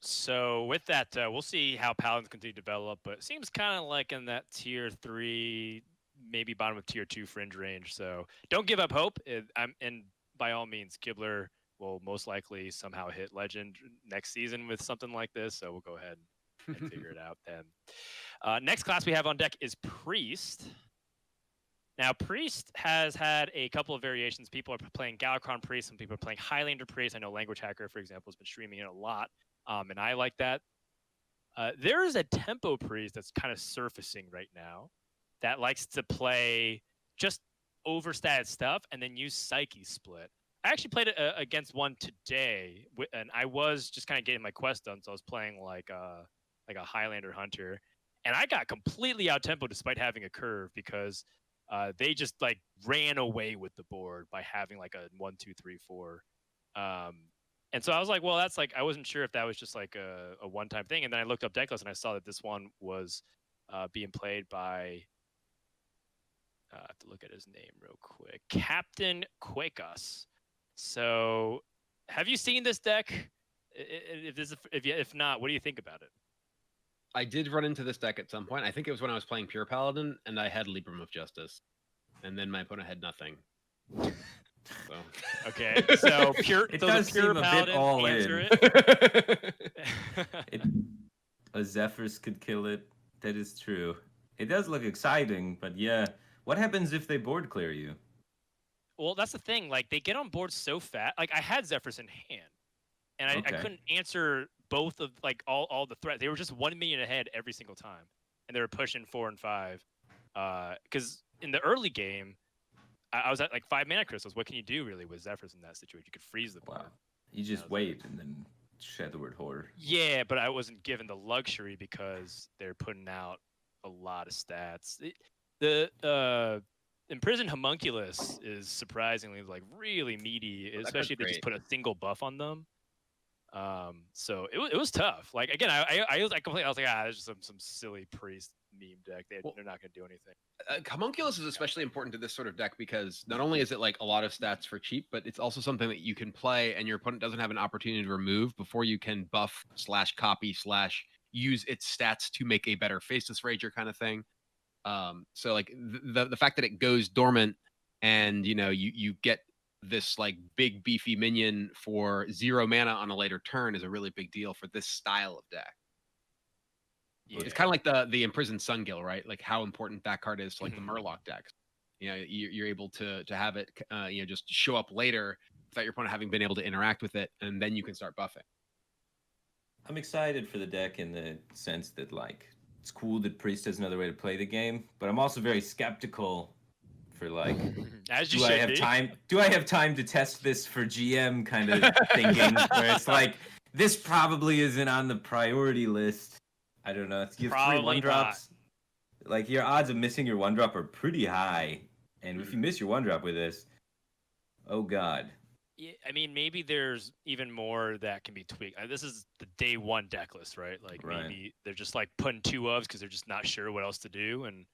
So with that, we'll see how Paladins continue to develop, but it seems kind of like in that tier 3, maybe bottom of tier 2 fringe range. So don't give up hope. And by all means, Kibler will most likely somehow hit legend next season with something like this. So we'll go ahead and figure it out then. Next class we have on deck is Priest. Now, Priest has had a couple of variations. People are playing Galakrond Priest. Some people are playing Highlander Priest. I know Language Hacker, for example, has been streaming it a lot. And I like that. There is a Tempo Priest that's kind of surfacing right now that likes to play just overstated stuff and then use Psyche Split. I actually played it against one today, and I was just kind of getting my quest done, so I was playing like a Highlander Hunter, and I got completely out-tempo despite having a curve because they just like ran away with the board by having like a 1, 2, 3, 4. And so I was like, well, that's like, I wasn't sure if that was just like a one-time thing. And then I looked up decklist and I saw that this one was being played by, I have to look at his name real quick, Captain Quakos. So have you seen this deck? If not, what do you think about it? I did run into this deck at some point. I think it was when I was playing Pure Paladin, and I had Libram of Justice. And then my opponent had nothing. So. Okay, so pure. It so does the pure seem a Paladin bit all answer in. it. A Zephyrs could kill it. That is true. It does look exciting, but yeah. What happens if they board clear you? Well, that's the thing. Like, they get on board so fast. Like, I had Zephyrs in hand, and I couldn't answer both of, like, all the threats. They were just 1 million ahead every single time, and they were pushing 4 and 5. Because in the early game, I was at, like, 5 mana crystals. What can you do, really, with Zephyrs in that situation? You could freeze the board. Wow. You just wait and then shed the word horror. Yeah, but I wasn't given the luxury because they're putting out a lot of stats. The Imprisoned Homunculus is surprisingly like really meaty, especially if they just put a single buff on them. So it was tough. Like again, I was like, there's just some silly priest meme deck. They're not going to do anything. Homunculus is especially important to this sort of deck because not only is it like a lot of stats for cheap, but it's also something that you can play and your opponent doesn't have an opportunity to remove before you can buff / copy / use its stats to make a better Faceless Rager kind of thing. So like the fact that it goes dormant and you get this like big beefy minion for 0 mana on a later turn is a really big deal for this style of deck. Yeah. It's kind of like the Imprisoned Sungill, right? Like how important that card is to like the Murloc decks. You're able to have it just show up later without your opponent having been able to interact with it, and then you can start buffing. I'm excited for the deck in the sense that like it's cool that Priest has another way to play the game, but I'm also very skeptical for like, do I have time to test this for GM kind of thinking, where it's like, this probably isn't on the priority list. I don't know. You have 3 1-drops. Like your odds of missing your 1-drop are pretty high, and if you miss your 1-drop with this, oh god. Yeah, I mean, maybe there's even more that can be tweaked. This is the day 1 deck list, right? Like maybe they're just like putting 2 ofs because they're just not sure what else to do. And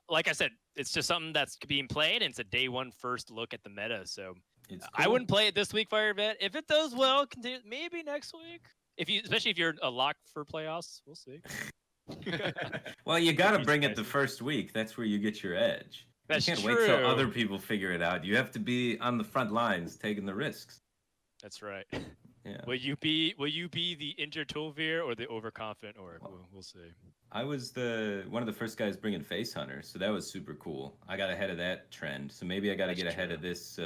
like I said, it's just something that's being played, and it's a day 1 first look at the meta. So it's cool. I wouldn't play it this week, Firebat. If it does well, continue, maybe next week. Especially if you're a lock for playoffs, we'll see. Well, you got to bring it the first week. That's where you get your edge. That's you can't true. wait till other people figure it out. You have to be on the front lines, taking the risks. That's right. Yeah. Will you be the injured Tolvir or the overconfident Orc? We'll see. I was one of the first guys bringing Face Hunter, so that was super cool. I got ahead of that trend, so maybe I got to get ahead of this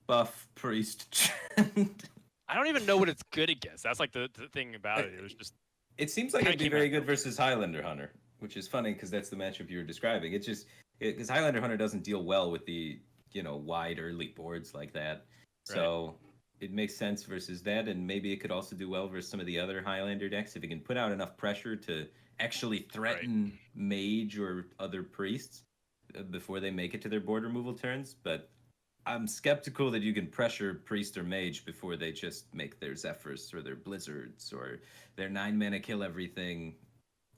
buff priest trend. I don't even know what it's good against. That's like the thing about it. It was just. It seems like it'd be very good versus Highlander Hunter, which is funny because that's the matchup you were describing. It's just because Highlander Hunter doesn't deal well with the wide early boards like that, so it makes sense versus that, and maybe it could also do well versus some of the other Highlander decks if it can put out enough pressure to actually threaten Mage or other priests before they make it to their board removal turns. But I'm skeptical that you can pressure Priest or Mage before they just make their Zephyrs or their Blizzards or their 9-mana kill everything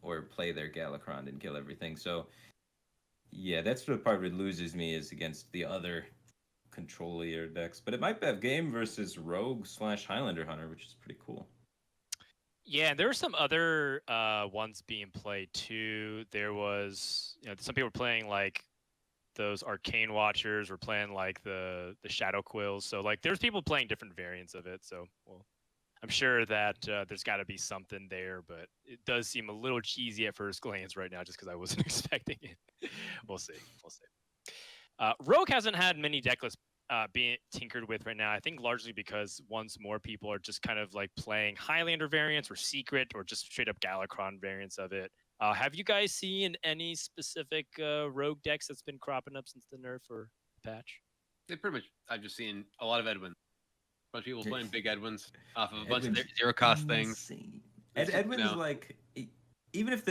or play their Galakron and kill everything. So, yeah, that's the part that loses me is against the other control-layer decks. But it might have game versus Rogue / Highlander Hunter, which is pretty cool. Yeah, there were some other ones being played too. There was, some people were playing like those Arcane Watchers, were playing like the Shadow Quills. So like there's people playing different variants of it. So I'm sure that there's got to be something there, but it does seem a little cheesy at first glance right now, just because I wasn't expecting it. We'll see. Rogue hasn't had many deck lists being tinkered with right now. I think largely because once more people are just kind of like playing Highlander variants or Secret or just straight up Galakron variants of it. Have you guys seen any specific Rogue decks that's been cropping up since the nerf or patch? They pretty much. I've just seen a lot of Edwin. A bunch of people playing big Edwins off of a bunch of zero cost things. Edwin's like, even if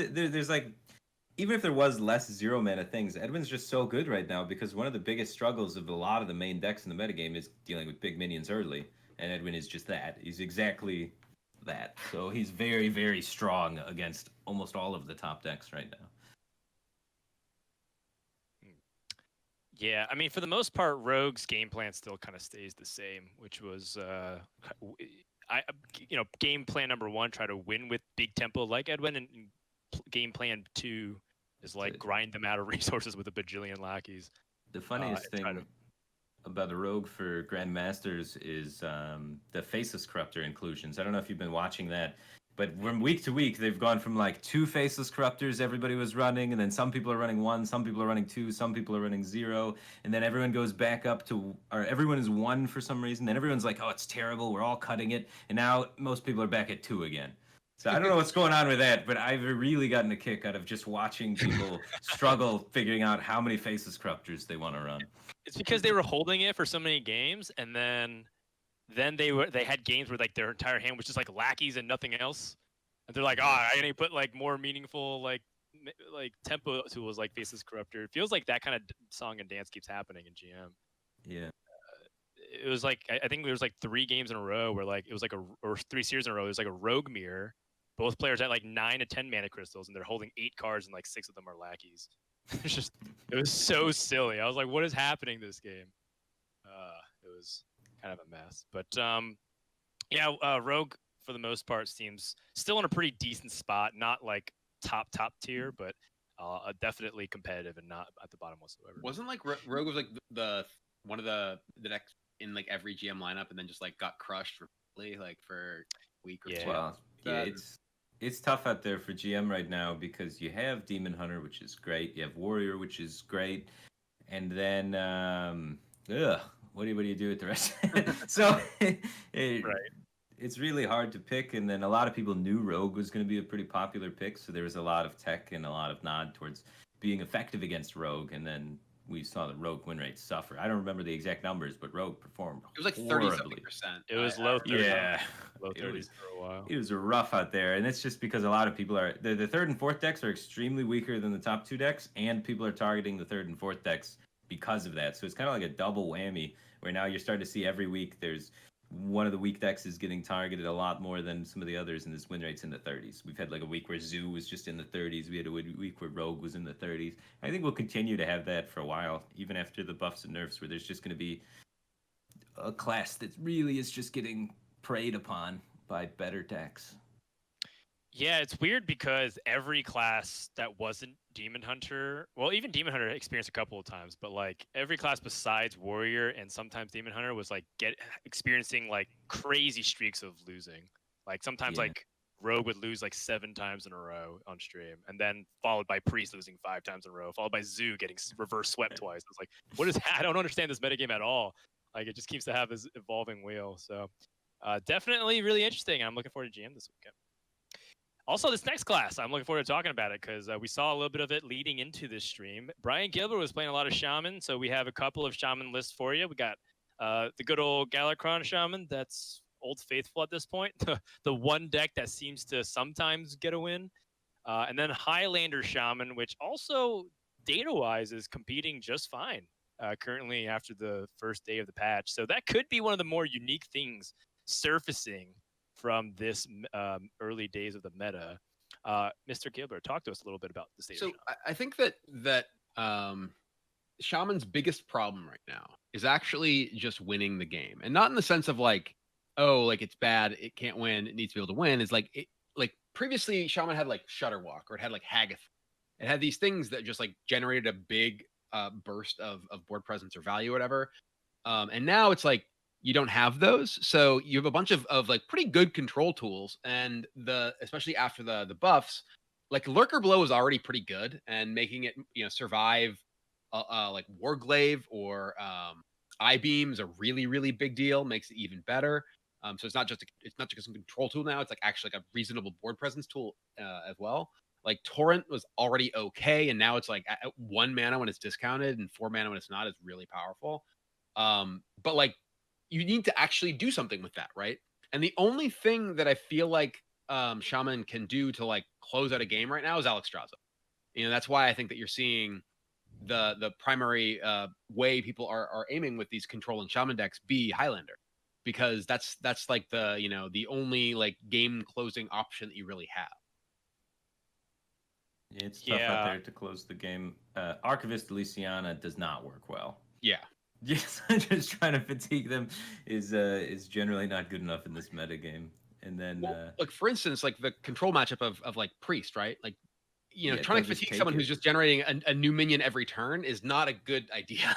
even if there was less 0-mana things, Edwin's just so good right now because one of the biggest struggles of a lot of the main decks in the metagame is dealing with big minions early, and Edwin is just that. He's exactly that. So he's very, very strong against almost all of the top decks right now. Yeah, I mean, for the most part, Rogue's game plan still kind of stays the same, which was, game plan number 1, try to win with big tempo like Edwin, and game plan 2 is like grind them out of resources with a bajillion lackeys. The funniest thing about the Rogue for Grandmasters is the Faceless Corruptor inclusions. I don't know if you've been watching that, but from week to week, they've gone from like 2 Faceless Corruptors everybody was running, and then some people are running 1, some people are running 2, some people are running 0, and then everyone goes back up to, or everyone is 1 for some reason, then everyone's like, oh, it's terrible, we're all cutting it, and now most people are back at 2 again. So I don't know what's going on with that, but I've really gotten a kick out of just watching people struggle figuring out how many Faceless Corruptors they want to run. It's because they were holding it for so many games, and then they had games where like their entire hand was just like lackeys and nothing else, and they're like, oh, I need to put like more meaningful like tempo tools like Faceless Corruptor. It feels like that kind of song and dance keeps happening in GM. Yeah. It was like I think there was like 3 games in a row where like it was like or 3 series in a row. It was like a Rogue mirror. Both players had like 9 to 10 mana crystals, and they're holding 8 cards, and like 6 of them are lackeys. It was so silly. I was like, what is happening this game? It was kind of a mess. But Rogue for the most part seems still in a pretty decent spot. Not like top tier, but definitely competitive and not at the bottom whatsoever. Wasn't like Rogue was like the one of the decks in like every GM lineup, and then just like got crushed repeatedly, like for a week or 2. Well, yeah, it's tough out there for GM right now because you have Demon Hunter, which is great. You have Warrior, which is great, and then what do you do with the rest? So it's really hard to pick. And then a lot of people knew Rogue was going to be a pretty popular pick, so there was a lot of tech and a lot of nod towards being effective against Rogue, and then we saw the Rogue win rate suffer. I don't remember the exact numbers, but Rogue performed It was like 30-something%. It was low 30s. Yeah. Low 30s for a while. It was rough out there, and it's just because a lot of people are... The third and fourth decks are extremely weaker than the top 2 decks, and people are targeting the third and fourth decks because of that. So it's kind of like a double whammy, where now you're starting to see every week there's one of the weak decks is getting targeted a lot more than some of the others, and this win rate's in the 30s. We've had like a week where Zoo was just in the 30s. We had a week where Rogue was in the 30s. I think we'll continue to have that for a while, even after the buffs and nerfs, where there's just going to be a class that really is just getting preyed upon by better decks. Yeah, it's weird because every class that wasn't Demon Hunter, well, even Demon Hunter experienced a couple of times, but like every class besides Warrior and sometimes Demon Hunter was like experiencing like crazy streaks of losing. Like sometimes like Rogue would lose like 7 times in a row on stream, and then followed by Priest losing 5 times in a row, followed by Zoo getting reverse swept twice. I was like, what is I don't understand this metagame at all. Like, it just keeps to have this evolving wheel. So definitely really interesting. I'm looking forward to GM this weekend. Also, this next class, I'm looking forward to talking about it because we saw a little bit of it leading into this stream. Brian Gilbert was playing a lot of Shaman, so we have a couple of Shaman lists for you. We got the good old Galakron Shaman that's Old Faithful at this point, the one deck that seems to sometimes get a win. And then Highlander Shaman, which also data-wise is competing just fine currently after the first day of the patch. So that could be one of the more unique things surfacing from this early days of the meta. Mr. Gilbert, talk to us a little bit about the state of Shaman. I think that Shaman's biggest problem right now is actually just winning the game, and not in the sense of like, oh, like it's bad, it can't win, it needs to be able to win. It's like previously Shaman had like Shutterwalk, or it had like Hagath. It had these things that just like generated a big burst of board presence or value or whatever. And now it's like you don't have those. So you have a bunch of like pretty good control tools, and especially after the buffs, like Lurker Blow is already pretty good, and making it, you know, survive like Warglaive or I-Beam is a really, really big deal, makes it even better. So it's not just a control tool now, it's like actually like a reasonable board presence tool as well. Like Torrent was already okay, and now it's like at 1 mana when it's discounted and 4 mana when it's not is really powerful. But like you need to actually do something with that, right? And the only thing that I feel like Shaman can do to like close out a game right now is Alexstrasza. You know, that's why I think that you're seeing the primary way people are aiming with these control and Shaman decks be Highlander, because that's like the, you know, the only like game closing option that you really have. Yeah, it's tough out there to close the game. Archivist Lysiana does not work well. Yeah. Yes, just trying to fatigue them is generally not good enough in this meta game. And then like for instance, like the control matchup of like Priest, right? Like, you know, yeah, trying to fatigue someone who's just generating a new minion every turn is not a good idea.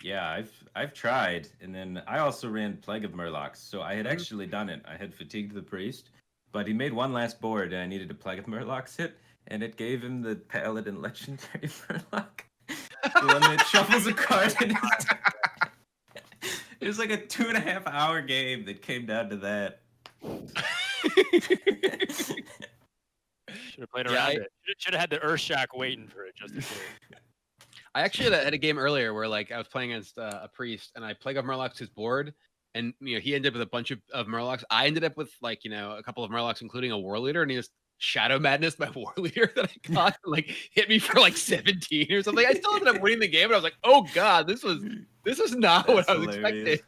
Yeah, I've tried, and then I also ran Plague of Murlocs, so I had actually done it. I had fatigued the Priest, but he made one last board, and I needed a Plague of Murlocs hit, and it gave him the Paladin Legendary Murloc. The one that shuffles a card in his deck. It was like a 2.5 hour game that came down to that. Should have played around it. Should have had the Earthshock waiting for it just in case. I actually had a game earlier where like I was playing against a Priest, and I Plague of Murlocs his board, and you know he ended up with a bunch of Murlocs. I ended up with like, you know, a couple of Murlocs, including a War Leader, and he just Shadow Madness my War Leader that I got like hit me for like 17 or something. I still ended up winning the game, but I was like, oh god, this was not what I was expecting.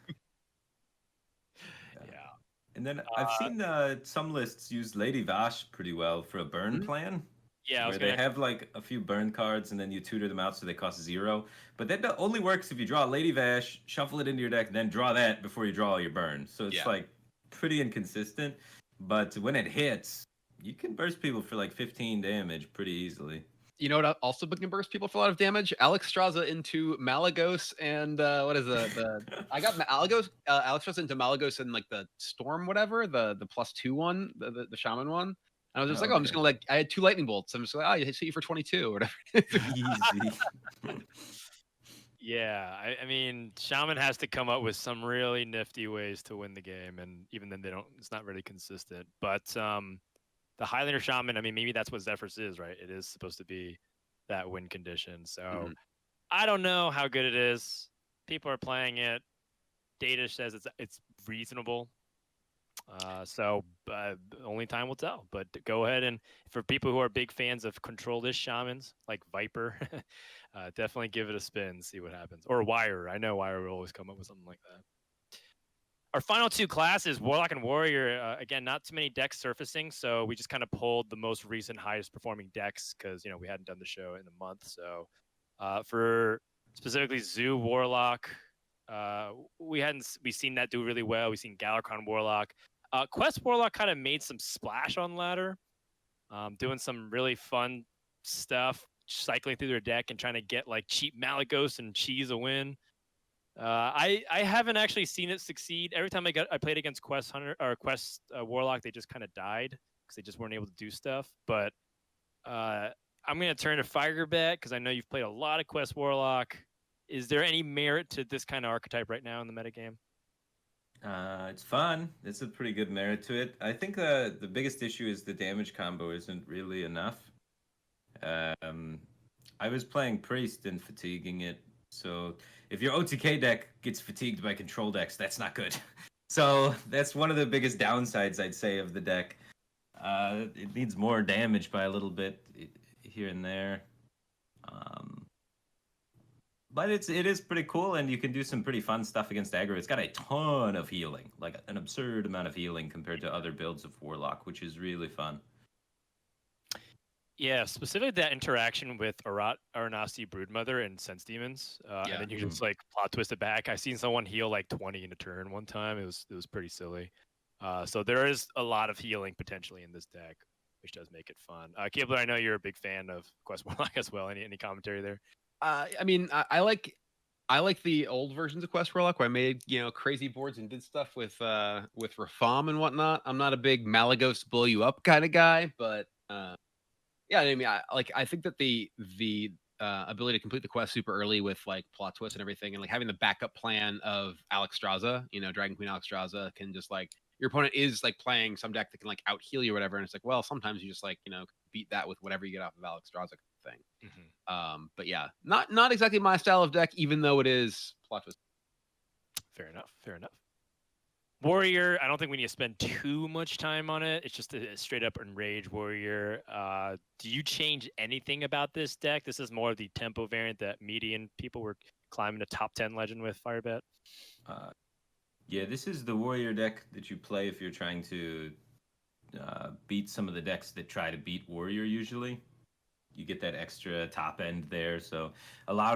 And then I've seen some lists use Lady Vash pretty well for a burn plan. Yeah, where they have like a few burn cards and then you tutor them out so they cost 0. But that only works if you draw Lady Vash, shuffle it into your deck, then draw that before you draw all your burns. So it's like pretty inconsistent. But when it hits, you can burst people for like 15 damage pretty easily. You know what also can burst people for a lot of damage? Alexstrasza into Malagos and what is the I got Alexstrasza into Malagos and like the Storm whatever, the +2 one, the Shaman one. And I was just like, I'm just gonna I had 2 lightning bolts. I'm just like, I hit you for 22 or whatever. Easy. Yeah, I mean, Shaman has to come up with some really nifty ways to win the game, and even then it's not really consistent. But the Highlander Shaman, I mean, maybe that's what Zephyrs is, right? It is supposed to be that win condition. So I don't know how good it is. People are playing it. Data says it's reasonable. So only time will tell. But go ahead, and for people who are big fans of control-ish Shamans, like Viper, definitely give it a spin, see what happens. Or Wire. I know Wire will always come up with something like that. Our final 2 classes, Warlock and Warrior, again, not too many decks surfacing, so we just kind of pulled the most recent, highest performing decks because, you know, we hadn't done the show in a month. So for specifically Zoo Warlock, we've seen that do really well. We've seen Galakron Warlock. Quest Warlock kind of made some splash on ladder, doing some really fun stuff, cycling through their deck and trying to get like cheap Malagos and cheese a win. I haven't actually seen it succeed. Every time I played against Quest Warlock, they just kind of died. because they just weren't able to do stuff. But I'm going to turn to Firebat because I know you've played a lot of Quest Warlock. Is there any merit to this kind of archetype right now in the metagame? It's fun. It's a pretty good merit to it. I think the biggest issue is the damage combo isn't really enough. I was playing Priest and fatiguing it. So if your OTK deck gets fatigued by control decks, that's not good. So that's one of the biggest downsides, I'd say, of the deck. It needs more damage by a little bit here and there. But it is pretty cool, and you can do some pretty fun stuff against aggro. It's got a ton of healing, like an absurd amount of healing compared to other builds of Warlock, which is really fun. Yeah, specifically that interaction with Aranasti Broodmother and Sense Demons. And then you just like plot twist it back. I've seen someone heal like 20 in a turn one time. It was pretty silly. So there is a lot of healing potentially in this deck, which does make it fun. Keebler, I know you're a big fan of Quest Warlock as well. Any commentary there? I mean, I like the old versions of Quest Warlock where I made crazy boards and did stuff with Rafam and whatnot. I'm not a big Malagos blow you up kind of guy, but yeah, I mean, I think that the ability to complete the quest super early with like plot twists and everything, and like having the backup plan of Alexstrasza, Dragon Queen Alexstrasza, can just like your opponent is like playing some deck that can like out heal you or whatever, and it's like, well, sometimes you just like beat that with whatever you get off of Alexstrasza thing. But yeah, not exactly my style of deck, even though it is plot twist. Fair enough. Warrior, I don't think we need to spend too much time on it. It's just a straight up Enrage Warrior. Do you change anything about this deck? This is more of the tempo variant that median people were climbing a top 10 legend with Firebat. Yeah, this is the Warrior deck that you play if you're trying to beat some of the decks that try to beat Warrior usually. You get that extra top end there. So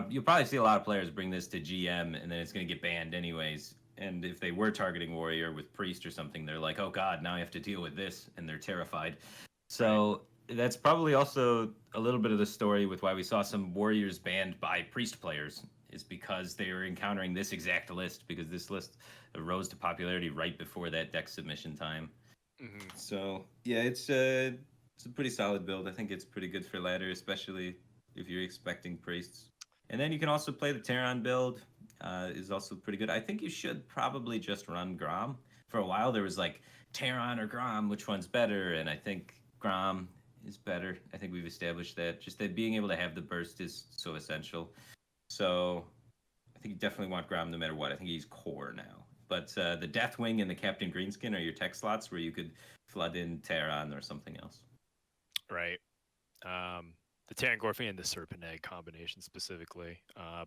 you'll probably see a lot of players bring this to GM, and then it's going to get banned anyways. And if they were targeting Warrior with Priest or something, they're like, oh god, now I have to deal with this, and they're terrified. So that's probably also a little bit of the story with why we saw some Warriors banned by Priest players, is because they were encountering this exact list, because this list rose to popularity right before that deck submission time. So yeah, it's a pretty solid build. I think it's pretty good for ladder, especially if you're expecting Priests. And then you can also play the Terran build. Is also pretty good. I think you should probably just run Grom. For a while there was like Terran or Grom, which one's better? And I think Grom is better. I think we've established that. Just that being able to have the burst is so essential. So I think you definitely want Grom no matter what. I think he's core now. But the Deathwing and the Captain Greenskin are your tech slots where you could flood in Terran or something else. Right. The Terran Gorfing and the Serpent Egg combination specifically.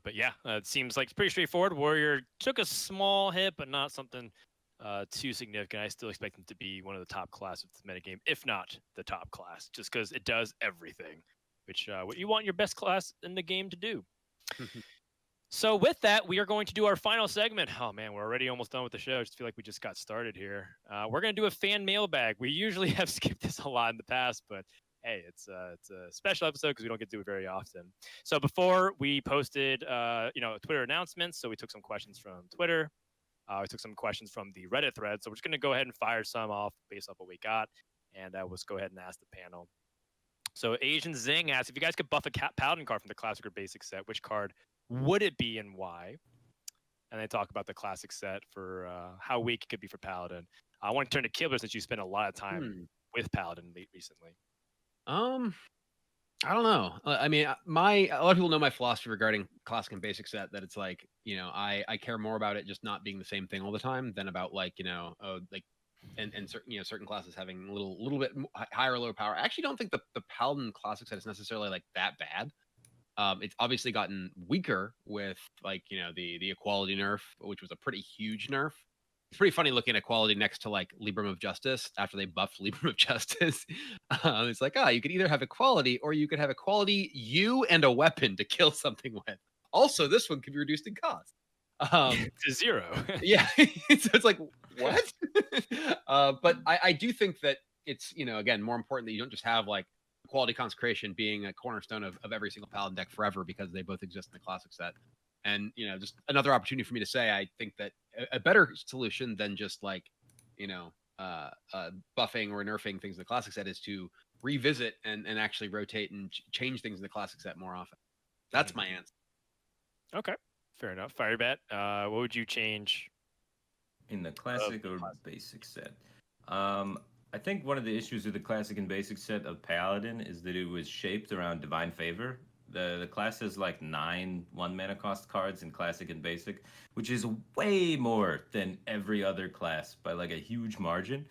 But yeah, it seems like it's pretty straightforward. Warrior took a small hit, but not something too significant. I still expect them to be one of the top class of the metagame, if not the top class, just because it does everything, which what you want your best class in the game to do. So with that, we are going to do our final segment. Oh man, we're already almost done with the show. I just feel like we just got started here. We're going to do a fan mailbag. We usually have skipped this a lot in the past, but hey, it's a special episode because we don't get to do it very often. So before we posted, Twitter announcements. So we took some questions from Twitter. We took some questions from the Reddit thread. So we're just going to go ahead and fire some off based off what we got. And let's go ahead and ask the panel. So Asian Zing asked, if you guys could buff a Paladin card from the classic or basic set, which card would it be and why? And they talk about the classic set for how weak it could be for Paladin. I want to turn to Kibler since you spent a lot of time with Paladin recently. I don't know. I mean, a lot of people know my philosophy regarding classic and basic set, that it's like, I care more about it just not being the same thing all the time than about like, and certain, certain classes having a little bit higher or lower power. I actually don't think the Paladin classic set is necessarily like that bad. It's obviously gotten weaker with like, the equality nerf, which was a pretty huge nerf. It's pretty funny looking at equality next to like Libram of Justice after they buffed Libram of Justice. It's like, you could either have equality or you could have equality, you and a weapon to kill something with. Also, this one can be reduced in cost. To 0. Yeah. So it's like, what? But I do think that it's, again, more important that you don't just have like Quality Consecration being a cornerstone of every single Paladin deck forever, because they both exist in the classic set. And, just another opportunity for me to say, I think that a better solution than just like, buffing or nerfing things in the classic set is to revisit and actually rotate and change things in the classic set more often. That's my answer. Okay, fair enough. Firebat, what would you change in the classic or basic set? I think one of the issues with the classic and basic set of Paladin is that it was shaped around Divine Favor. The class has like 9 1-mana cost cards in classic and basic, which is way more than every other class by like a huge margin,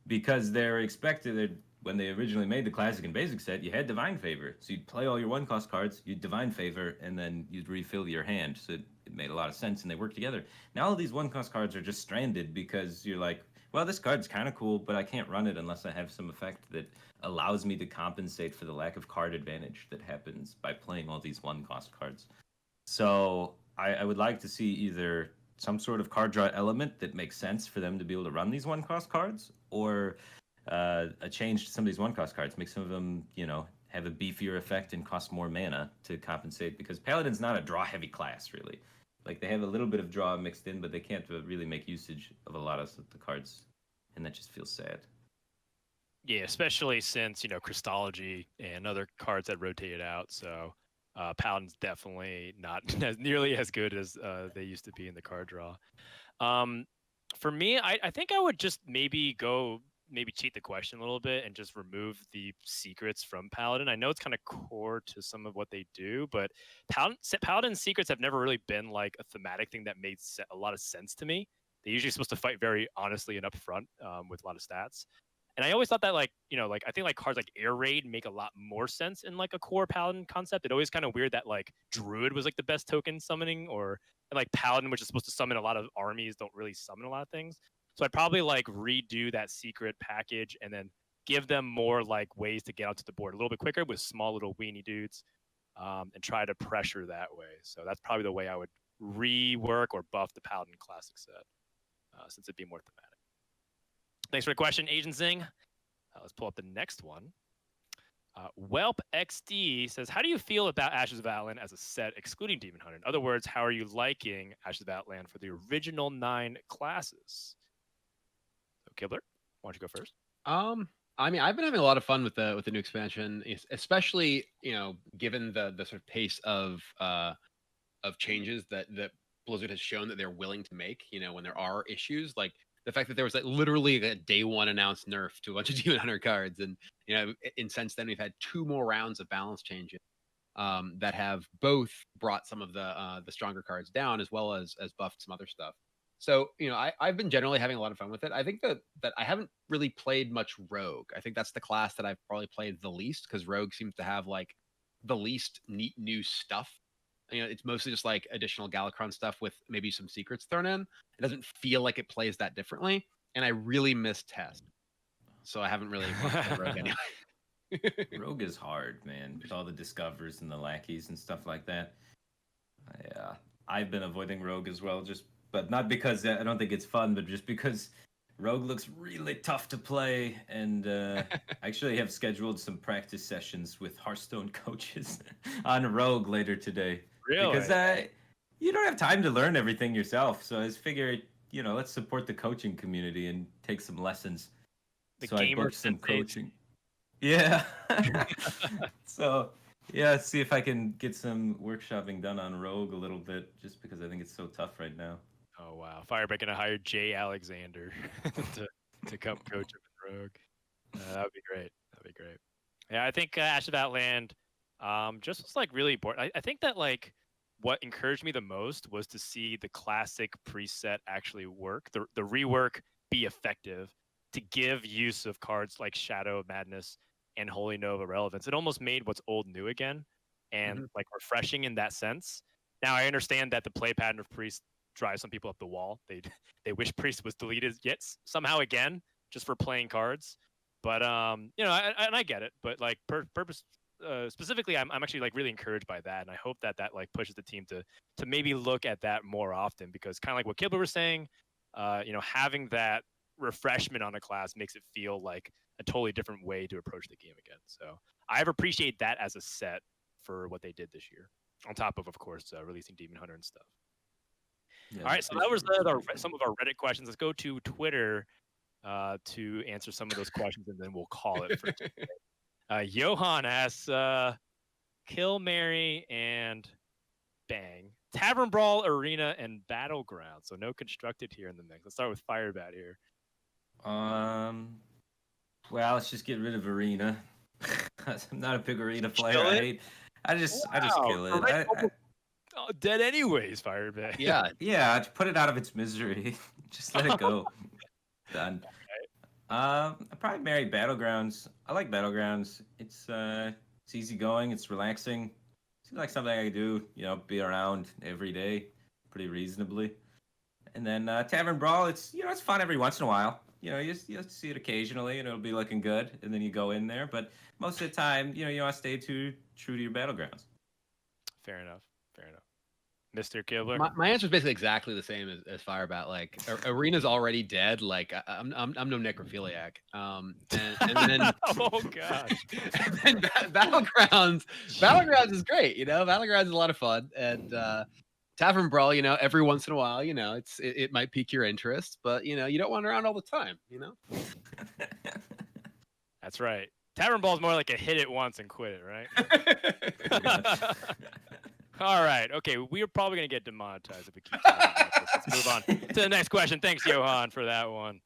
because they're expected that when they originally made the classic and basic set, you had Divine Favor. So you'd play all your 1-cost cards, you'd Divine Favor, and then you'd refill your hand. So it made a lot of sense and they work together. Now all these 1-cost cards are just stranded because you're like, well, this card's kind of cool, but I can't run it unless I have some effect that allows me to compensate for the lack of card advantage that happens by playing all these 1-cost cards. So I would like to see either some sort of card draw element that makes sense for them to be able to run these 1-cost cards, or a change to some of these 1-cost cards. Make some of them, have a beefier effect and cost more mana to compensate, because Paladin's not a draw-heavy class, really. Like, they have a little bit of draw mixed in, but they can't really make usage of a lot of the cards, and that just feels sad. Yeah, especially since, Christology and other cards that rotated out, so Paladin's definitely not nearly as good as they used to be in the card draw. For me, I think I would just maybe cheat the question a little bit and just remove the secrets from Paladin. I know it's kind of core to some of what they do, but Paladin secrets have never really been like a thematic thing that made a lot of sense to me. They're usually supposed to fight very honestly and upfront with a lot of stats. And I always thought that I think like cards like Air Raid make a lot more sense in like a core Paladin concept. It always kind of weird that like Druid was like the best token summoning, or like Paladin, which is supposed to summon a lot of armies, don't really summon a lot of things. So I'd probably like redo that secret package and then give them more like ways to get onto the board a little bit quicker with small little weenie dudes, and try to pressure that way. So that's probably the way I would rework or buff the Paladin Classic set, since it'd be more thematic. Thanks for the question, Asian Zing. Let's pull up the next one. Welp XD says, how do you feel about Ashes of Atlan as a set excluding Demon Hunter? In other words, how are you liking Ashes of Atlan for the original 9 classes? So, Kibler, why don't you go first? I mean, I've been having a lot of fun with the new expansion, especially given the sort of pace of changes that Blizzard has shown that they're willing to make. When there are issues, like the fact that there was like literally a day 1 announced nerf to a bunch of Demon Hunter cards, and since then we've had 2 more rounds of balance changes that have both brought some of the stronger cards down, as well as buffed some other stuff. So I've been generally having a lot of fun with it. I think that I haven't really played much Rogue. I think that's the class that I've probably played the least, because Rogue seems to have like the least neat new stuff. It's mostly just like additional Galakron stuff with maybe some secrets thrown in. It doesn't feel like it plays that differently, and I really miss Test, so I haven't really played Rogue anyway. Rogue is hard, man, with all the discovers and the lackeys and stuff like that. Yeah, I've been avoiding Rogue as well, but not because I don't think it's fun, but just because Rogue looks really tough to play, and I actually have scheduled some practice sessions with Hearthstone coaches on Rogue later today. Really? Because you don't have time to learn everything yourself, so I just figured, let's support the coaching community and take some lessons. So I booked some coaching. Yeah. So, yeah, see if I can get some workshopping done on Rogue a little bit, just because I think it's so tough right now. Oh, wow. Firebreak gonna hire Jay Alexander to come coach him in Rogue. That would be great. Yeah, I think Ash of Outland just was like really important. I think that like what encouraged me the most was to see the classic preset actually work, the rework be effective, to give use of cards like Shadow of Madness and Holy Nova relevance. It almost made what's old new again, and like refreshing in that sense. Now I understand that the play pattern of Priest drives some people up the wall. They wish Priest was deleted yet somehow again, just for playing cards. But and I get it. But like purpose specifically, I'm actually like really encouraged by that, and I hope that like pushes the team to maybe look at that more often, because kind of like what Kibler was saying, having that refreshment on a class makes it feel like a totally different way to approach the game again. So I've appreciated that as a set for what they did this year, on top of course releasing Demon Hunter and stuff. Yeah, all right, so that was some of our Reddit questions. Let's go to Twitter. to answer some of those questions, and then we'll call it for today. Johan asks, kill, marry, and bang. Tavern Brawl, Arena, and Battlegrounds. So no constructed here in the mix. Let's start with Firebat here. Well, let's just get rid of Arena. I'm not a big Arena player. Kill I it? hate. I just kill it. Oh, dead anyways, Firebat. Yeah. Yeah, to put it out of its misery. Just let it go. Done. I probably marry Battlegrounds. I like Battlegrounds. It's easygoing. It's relaxing. Seems like something I could do. Be around every day, pretty reasonably. And then Tavern Brawl. It's it's fun every once in a while. You see it occasionally, and it'll be looking good, and then you go in there. But most of the time, you want to stay true to your Battlegrounds. Fair enough. Mr. Kibler? My answer is basically exactly the same as Firebat. Like, Arena's already dead. Like, I'm no necrophiliac. And then oh god. And then Battlegrounds is great. Battlegrounds is a lot of fun. And Tavern Brawl, every once in a while, it might pique your interest, but you don't want it around all the time. That's right. Tavern Brawl is more like a hit it once and quit it, right? All right. Okay. We are probably going to get demonetized if we keep talking about this. Let's move on to the next question. Thanks, Johan, for that one.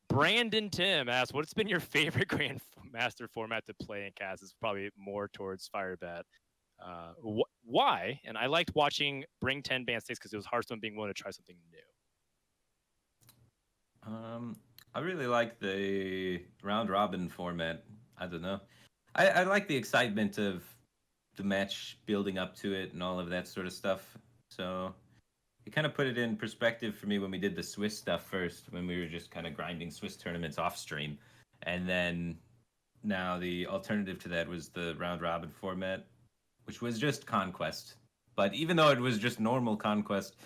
Brandon Tim asks, what's been your favorite Grandmaster format to play in cast? It's probably more towards Firebat. Why? And I liked watching Bring 10 Band 6 because it was Hearthstone being willing to try something new. I really like the round robin format. I don't know. I like the excitement of the match building up to it and all of that sort of stuff. So it kind of put it in perspective for me when we did the Swiss stuff first, when we were just kind of grinding Swiss tournaments off stream. And then now the alternative to that was the round robin format, which was just Conquest. But even though it was just normal Conquest,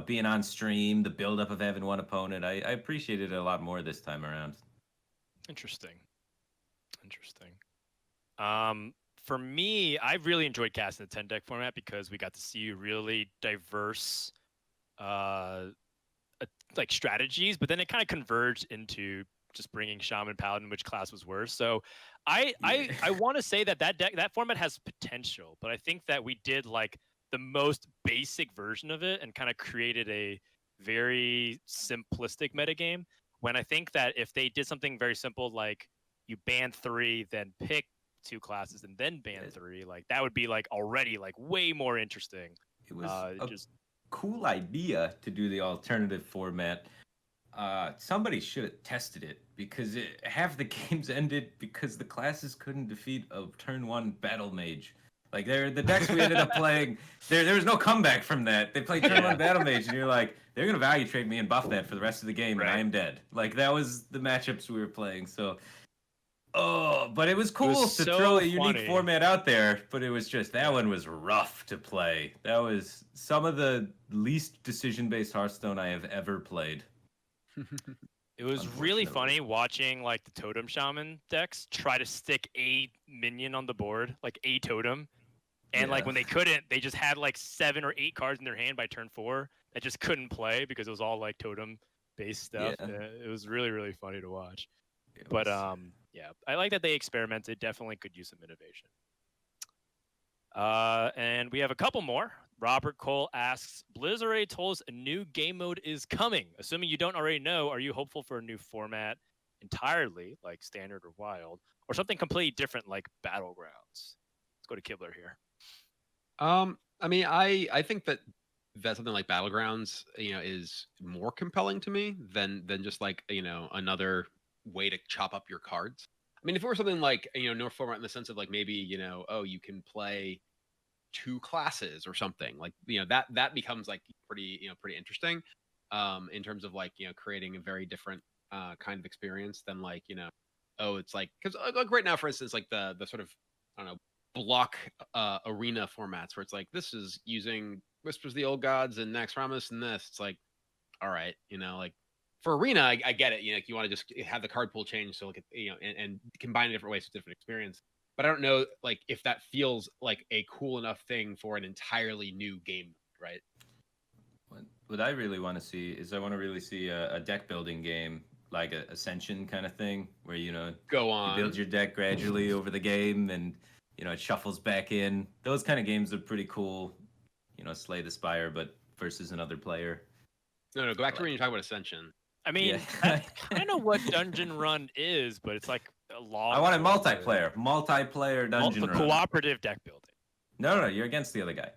being on stream, the buildup of having one opponent, I appreciated it a lot more this time around. Interesting. For me, I've really enjoyed casting the 10 deck format because we got to see really diverse strategies, but then it kind of converged into just bringing Shaman, Paladin, which class was worse. So I want to say that format has potential, but I think that we did like the most basic version of it and kind of created a very simplistic metagame, when I think that if they did something very simple, like you ban 3, then pick 2 classes and then ban 3, like that would be like already like way more interesting. It was a cool idea to do the alternative format. Somebody should have tested it, because half the games ended because the classes couldn't defeat a turn 1 battle mage. Like the decks we ended up playing, there was no comeback from that. They played turn 1 battle mage, and you're like, they're gonna value trade me and buff that for the rest of the game, and I am dead. Like that was the matchups we were playing. So. Oh, but it was cool to throw a unique format out there, but it was just, that one was rough to play. That was some of the least decision-based Hearthstone I have ever played. It was really funny watching like the Totem Shaman decks try to stick a minion on the board, like a totem. And like when they couldn't, they just had like 7 or 8 cards in their hand by turn 4 that just couldn't play because it was all like totem-based stuff. Yeah. It was really, really funny to watch. But yeah, I like that they experimented. Definitely could use some innovation. And we have a couple more. Robert Cole asks, Blizzard already told us a new game mode is coming. Assuming you don't already know, are you hopeful for a new format entirely, like standard or wild, or something completely different like Battlegrounds? Let's go to Kibler here. I mean, I think that something like Battlegrounds, is more compelling to me than just like, another way to chop up your cards. I mean, if it were something like, no format in the sense of like maybe, you can play 2 classes or something like, that becomes like pretty interesting in terms of like, creating a very different kind of experience than like, it's like, because like right now, for instance, like the sort of, I don't know, block arena formats where it's like, this is using Whispers of the Old Gods and Naxxramas and this. It's like, all right, like, for Arena, I get it. You want to just have the card pool change, so like and combine it different ways with different experience. But I don't know, like if that feels like a cool enough thing for an entirely new game, right? What I really want to see is I want to really see a deck building game like a Ascension kind of thing, where Go you build on. your deck gradually over the game, and it shuffles back in. Those kind of games are pretty cool. Slay the Spire, but versus another player. No, go back to when you're talking about Ascension. I mean, that's kind of what Dungeon Run is, but it's like a long. I want a multiplayer dungeon the run. cooperative deck building. No, you're against the other guy.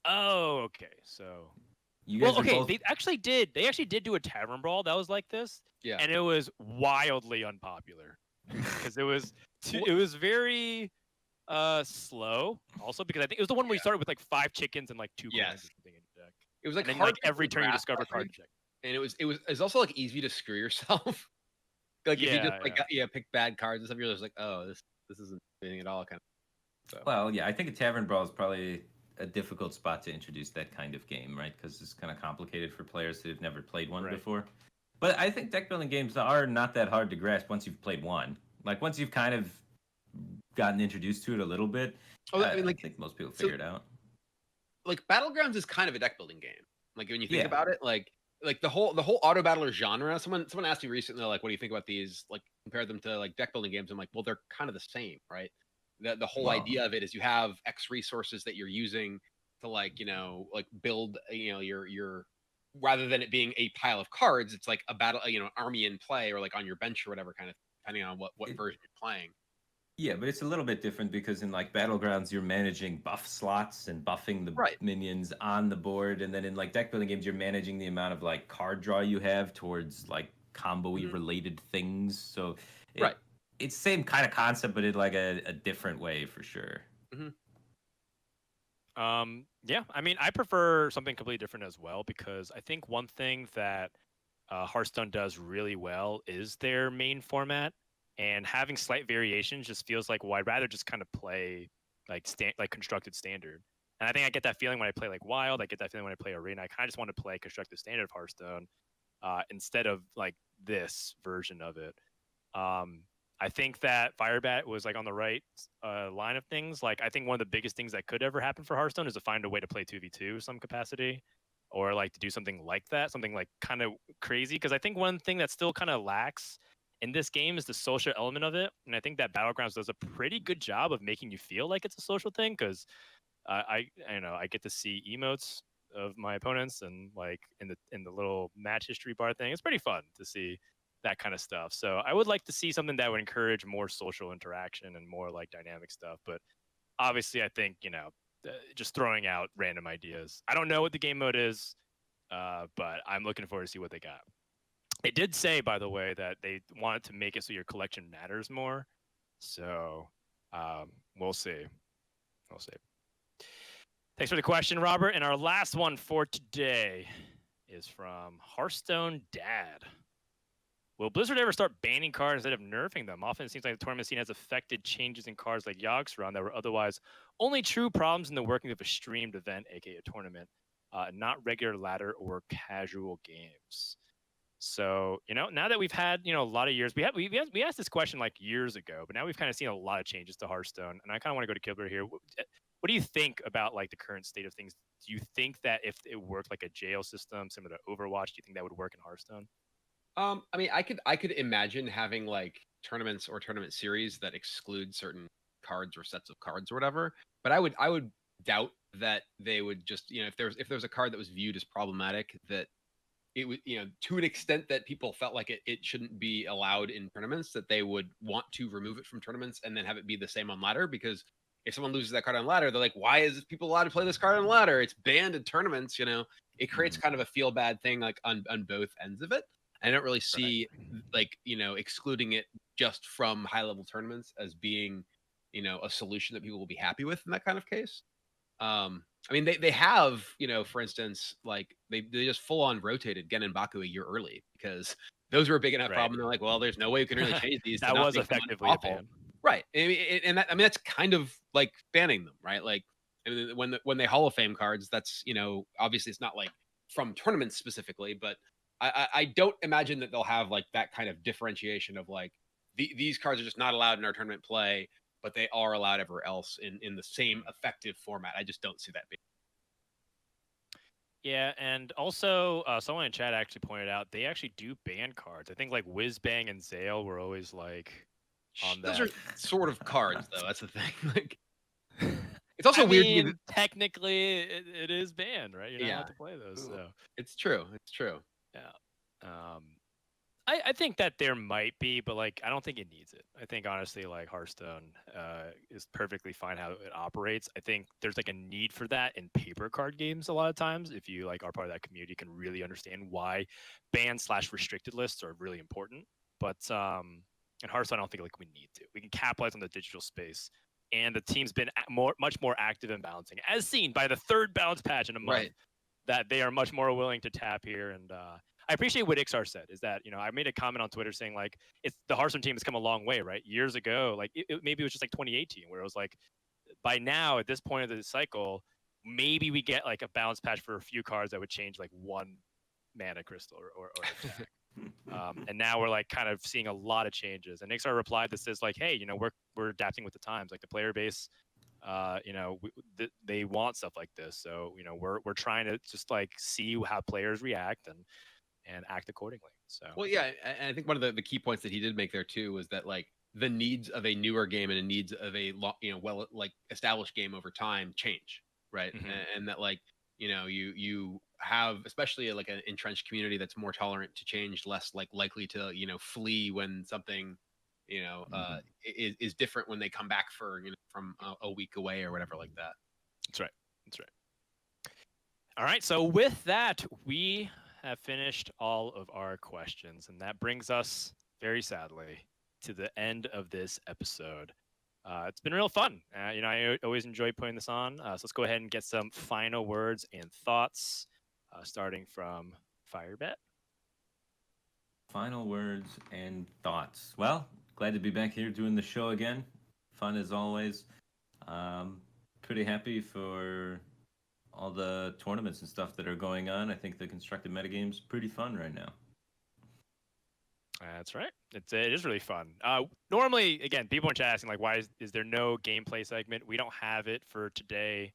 Oh, okay. So you guys both... they actually did do a tavern brawl that was like this. Yeah. And it was wildly unpopular because it was very slow. Also, because I think it was the one where you started with like 5 chickens and like 2 coins or something in your deck. It was like, and then, like every turn you discover a card check. And it's also like easy to screw yourself. Like if you just pick bad cards and stuff, you're just like, oh, this isn't anything at all, kind of. So. Well, yeah, I think a tavern brawl is probably a difficult spot to introduce that kind of game, right? Because it's kind of complicated for players who've never played one before. But I think deck building games are not that hard to grasp once you've played one. Like once you've kind of gotten introduced to it a little bit. I think most people figure it out. Like Battlegrounds is kind of a deck building game. Like when you think about it, like the whole auto battler genre. Someone asked me recently, like, what do you think about these? Like compare them to like deck building games. I'm like, well, they're kind of the same, right? The whole idea of it is you have X resources that you're using to like build your rather than it being a pile of cards, it's like a battle, army in play or like on your bench or whatever kind of, depending on what version you're playing. Yeah, but it's a little bit different because in like Battlegrounds, you're managing buff slots and buffing the minions on the board. And then in like deck building games, you're managing the amount of like card draw you have towards like combo-y related things. So it's same kind of concept, but in like a different way for sure. Yeah, I mean, I prefer something completely different as well because I think one thing that Hearthstone does really well is their main format. And having slight variations just feels like, well, I'd rather just kind of play like constructed standard. And I think I get that feeling when I play like Wild. I get that feeling when I play Arena. I kind of just want to play constructed standard of Hearthstone instead of like this version of it. I think that Firebat was like on the right line of things. Like I think one of the biggest things that could ever happen for Hearthstone is to find a way to play 2v2 some capacity, or like to do something like that, something like kind of crazy. Because I think one thing that still kind of lacks in this game is the social element of it, and I think that Battlegrounds does a pretty good job of making you feel like it's a social thing. Because I get to see emotes of my opponents and like in the little match history bar thing. It's pretty fun to see that kind of stuff. So I would like to see something that would encourage more social interaction and more like dynamic stuff. But obviously, I think just throwing out random ideas. I don't know what the game mode is, but I'm looking forward to see what they got. They did say, by the way, that they wanted to make it so your collection matters more. So we'll see. We'll see. Thanks for the question, Robert. And our last one for today is from Hearthstone Dad. Will Blizzard ever start banning cards instead of nerfing them? Often it seems like the tournament scene has affected changes in cards like Yogg-Saron that were otherwise only true problems in the working of a streamed event, aka a tournament, not regular ladder or casual games. So, now that we've had, a lot of years, we asked this question like years ago, but now we've kind of seen a lot of changes to Hearthstone. And I kind of want to go to Kilber here. What do you think about like the current state of things? Do you think that if it worked like a jail system similar to Overwatch, do you think that would work in Hearthstone? I mean, I could imagine having like tournaments or tournament series that exclude certain cards or sets of cards or whatever. But I would doubt that they would just, if there's a card that was viewed as problematic, that it would, to an extent that people felt like it shouldn't be allowed in tournaments, that they would want to remove it from tournaments and then have it be the same on ladder. Because if someone loses that card on ladder, they're like, why is people allowed to play this card on ladder? It's banned in tournaments. It creates kind of a feel bad thing like on both ends of it. I don't really see like, excluding it just from high level tournaments as being, a solution that people will be happy with in that kind of case. I mean, they have, for instance, like they just full on rotated Gen and Baku a year early because those were a big enough problem. They're like, well, there's no way you can really change these. That was effectively a ban. Right. And that's kind of like banning them, right? Like when they Hall of Fame cards, that's, obviously it's not like from tournaments specifically, but I don't imagine that they'll have like that kind of differentiation of like these cards are just not allowed in our tournament play, but they are allowed everywhere else in the same effective format. I just don't see that being. Yeah, and also someone in chat actually pointed out they actually do ban cards. I think like Whizbang and Zale were always like on Those that. are sort of cards, though. That's the thing. Like, it's also I weird to me. mean, technically, it is banned, right? You're not Yeah, allowed to play those. So it's true. It's true. yeah. I think that there might be, but like I don't think it needs it. I think honestly, like Hearthstone is perfectly fine how it operates. I think there's like a need for that in paper card games a lot of times. If you like are part of that community, you can really understand why ban/restricted lists are really important. But in Hearthstone, I don't think like we need to. We can capitalize on the digital space, and the team's been much more active in balancing, as seen by the third balance patch in a month. Right. That they are much more willing to tap here, and I appreciate what Ixar said. Is that I made a comment on Twitter saying like it's the Hearthstone team has come a long way, right? Years ago, like maybe it was just like 2018, where it was like by now at this point of the cycle, maybe we get like a balance patch for a few cards that would change like one mana crystal or attack. And now we're like kind of seeing a lot of changes. And Ixar replied that says like, hey, we're adapting with the times. Like the player base they want stuff like this. So we're trying to just like see how players react and act accordingly. So Well, yeah, and I think one of the key points that he did make there too was that like the needs of a newer game and the needs of a well like established game over time change, right? Mhm. And that like you have especially like an entrenched community that's more tolerant to change, less like likely to flee when something is different when they come back for from a week away or whatever like that. That's right. That's right. All right. So with that, we have finished all of our questions, and that brings us very sadly to the end of this episode. It's been real fun. I always enjoy putting this on. So let's go ahead and get some final words and thoughts, starting from Firebet. Final words and thoughts. Well, glad to be back here doing the show again. Fun as always. Pretty happy for all the tournaments and stuff that are going on. I think the constructed metagame's pretty fun right now. That's right. It is really fun. Normally, again, people in chat asking like, why is there no gameplay segment? We don't have it for today.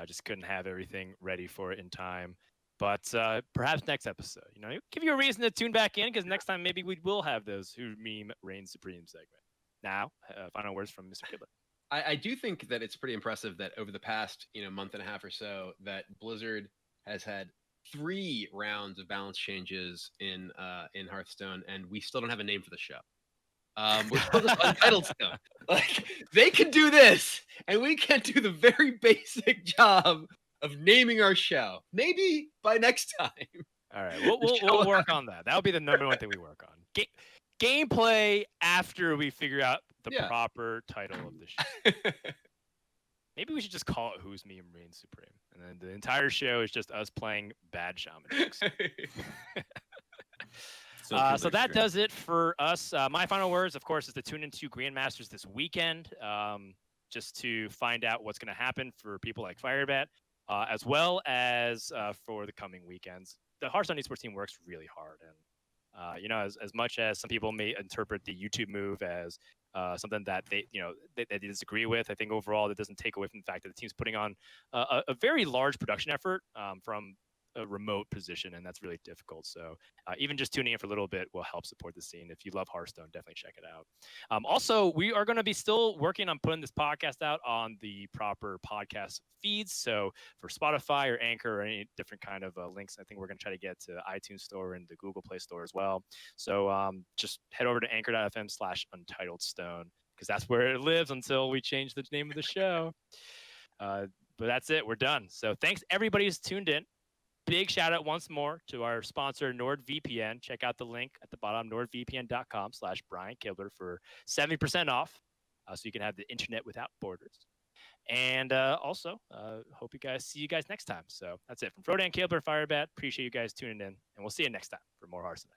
Just couldn't have everything ready for it in time. But perhaps next episode, give you a reason to tune back in, because next time maybe we will have those Who Meme Reigns Supreme segment. Now, final words from Mr. Kidler. I do think that it's pretty impressive that over the past month and a half or so that Blizzard has had 3 rounds of balance changes in Hearthstone, and we still don't have a name for the show. We're still just Untitled still. Like they can do this, and we can't do the very basic job of naming our show. Maybe by next time. All right, we'll work on that. That'll be the number one thing we work on. Gameplay after we figure out the proper title of the show. Maybe we should just call it Who's Meme Reigns Supreme, and then the entire show is just us playing bad shaman jokes. So that does it for us. My final words, of course, is to tune into Grandmasters this weekend, just to find out what's going to happen for people like Firebet, as well as for the coming weekends. The Hearthstone esports team works really hard, and as much as some people may interpret the YouTube move as something that they disagree with, I think overall that doesn't take away from the fact that the team's putting on a very large production effort from a remote position, and that's really difficult. So even just tuning in for a little bit will help support the scene. If you love Hearthstone, definitely check it out. Also, we are going to be still working on putting this podcast out on the proper podcast feeds. So for Spotify or Anchor or any different kind of links, I think we're going to try to get to iTunes Store and the Google Play Store as well. So just head over to anchor.fm/untitledstone, because that's where it lives until we change the name of the show. But that's it. We're done. So thanks everybody who's tuned in. Big shout out once more to our sponsor, NordVPN. Check out the link at the bottom, nordvpn.com/Brian Kibler for 70% off, so you can have the internet without borders. And also, hope see you guys next time. So that's it from Frodan Kibler, Firebet. Appreciate you guys tuning in, and we'll see you next time for more Hearthstone.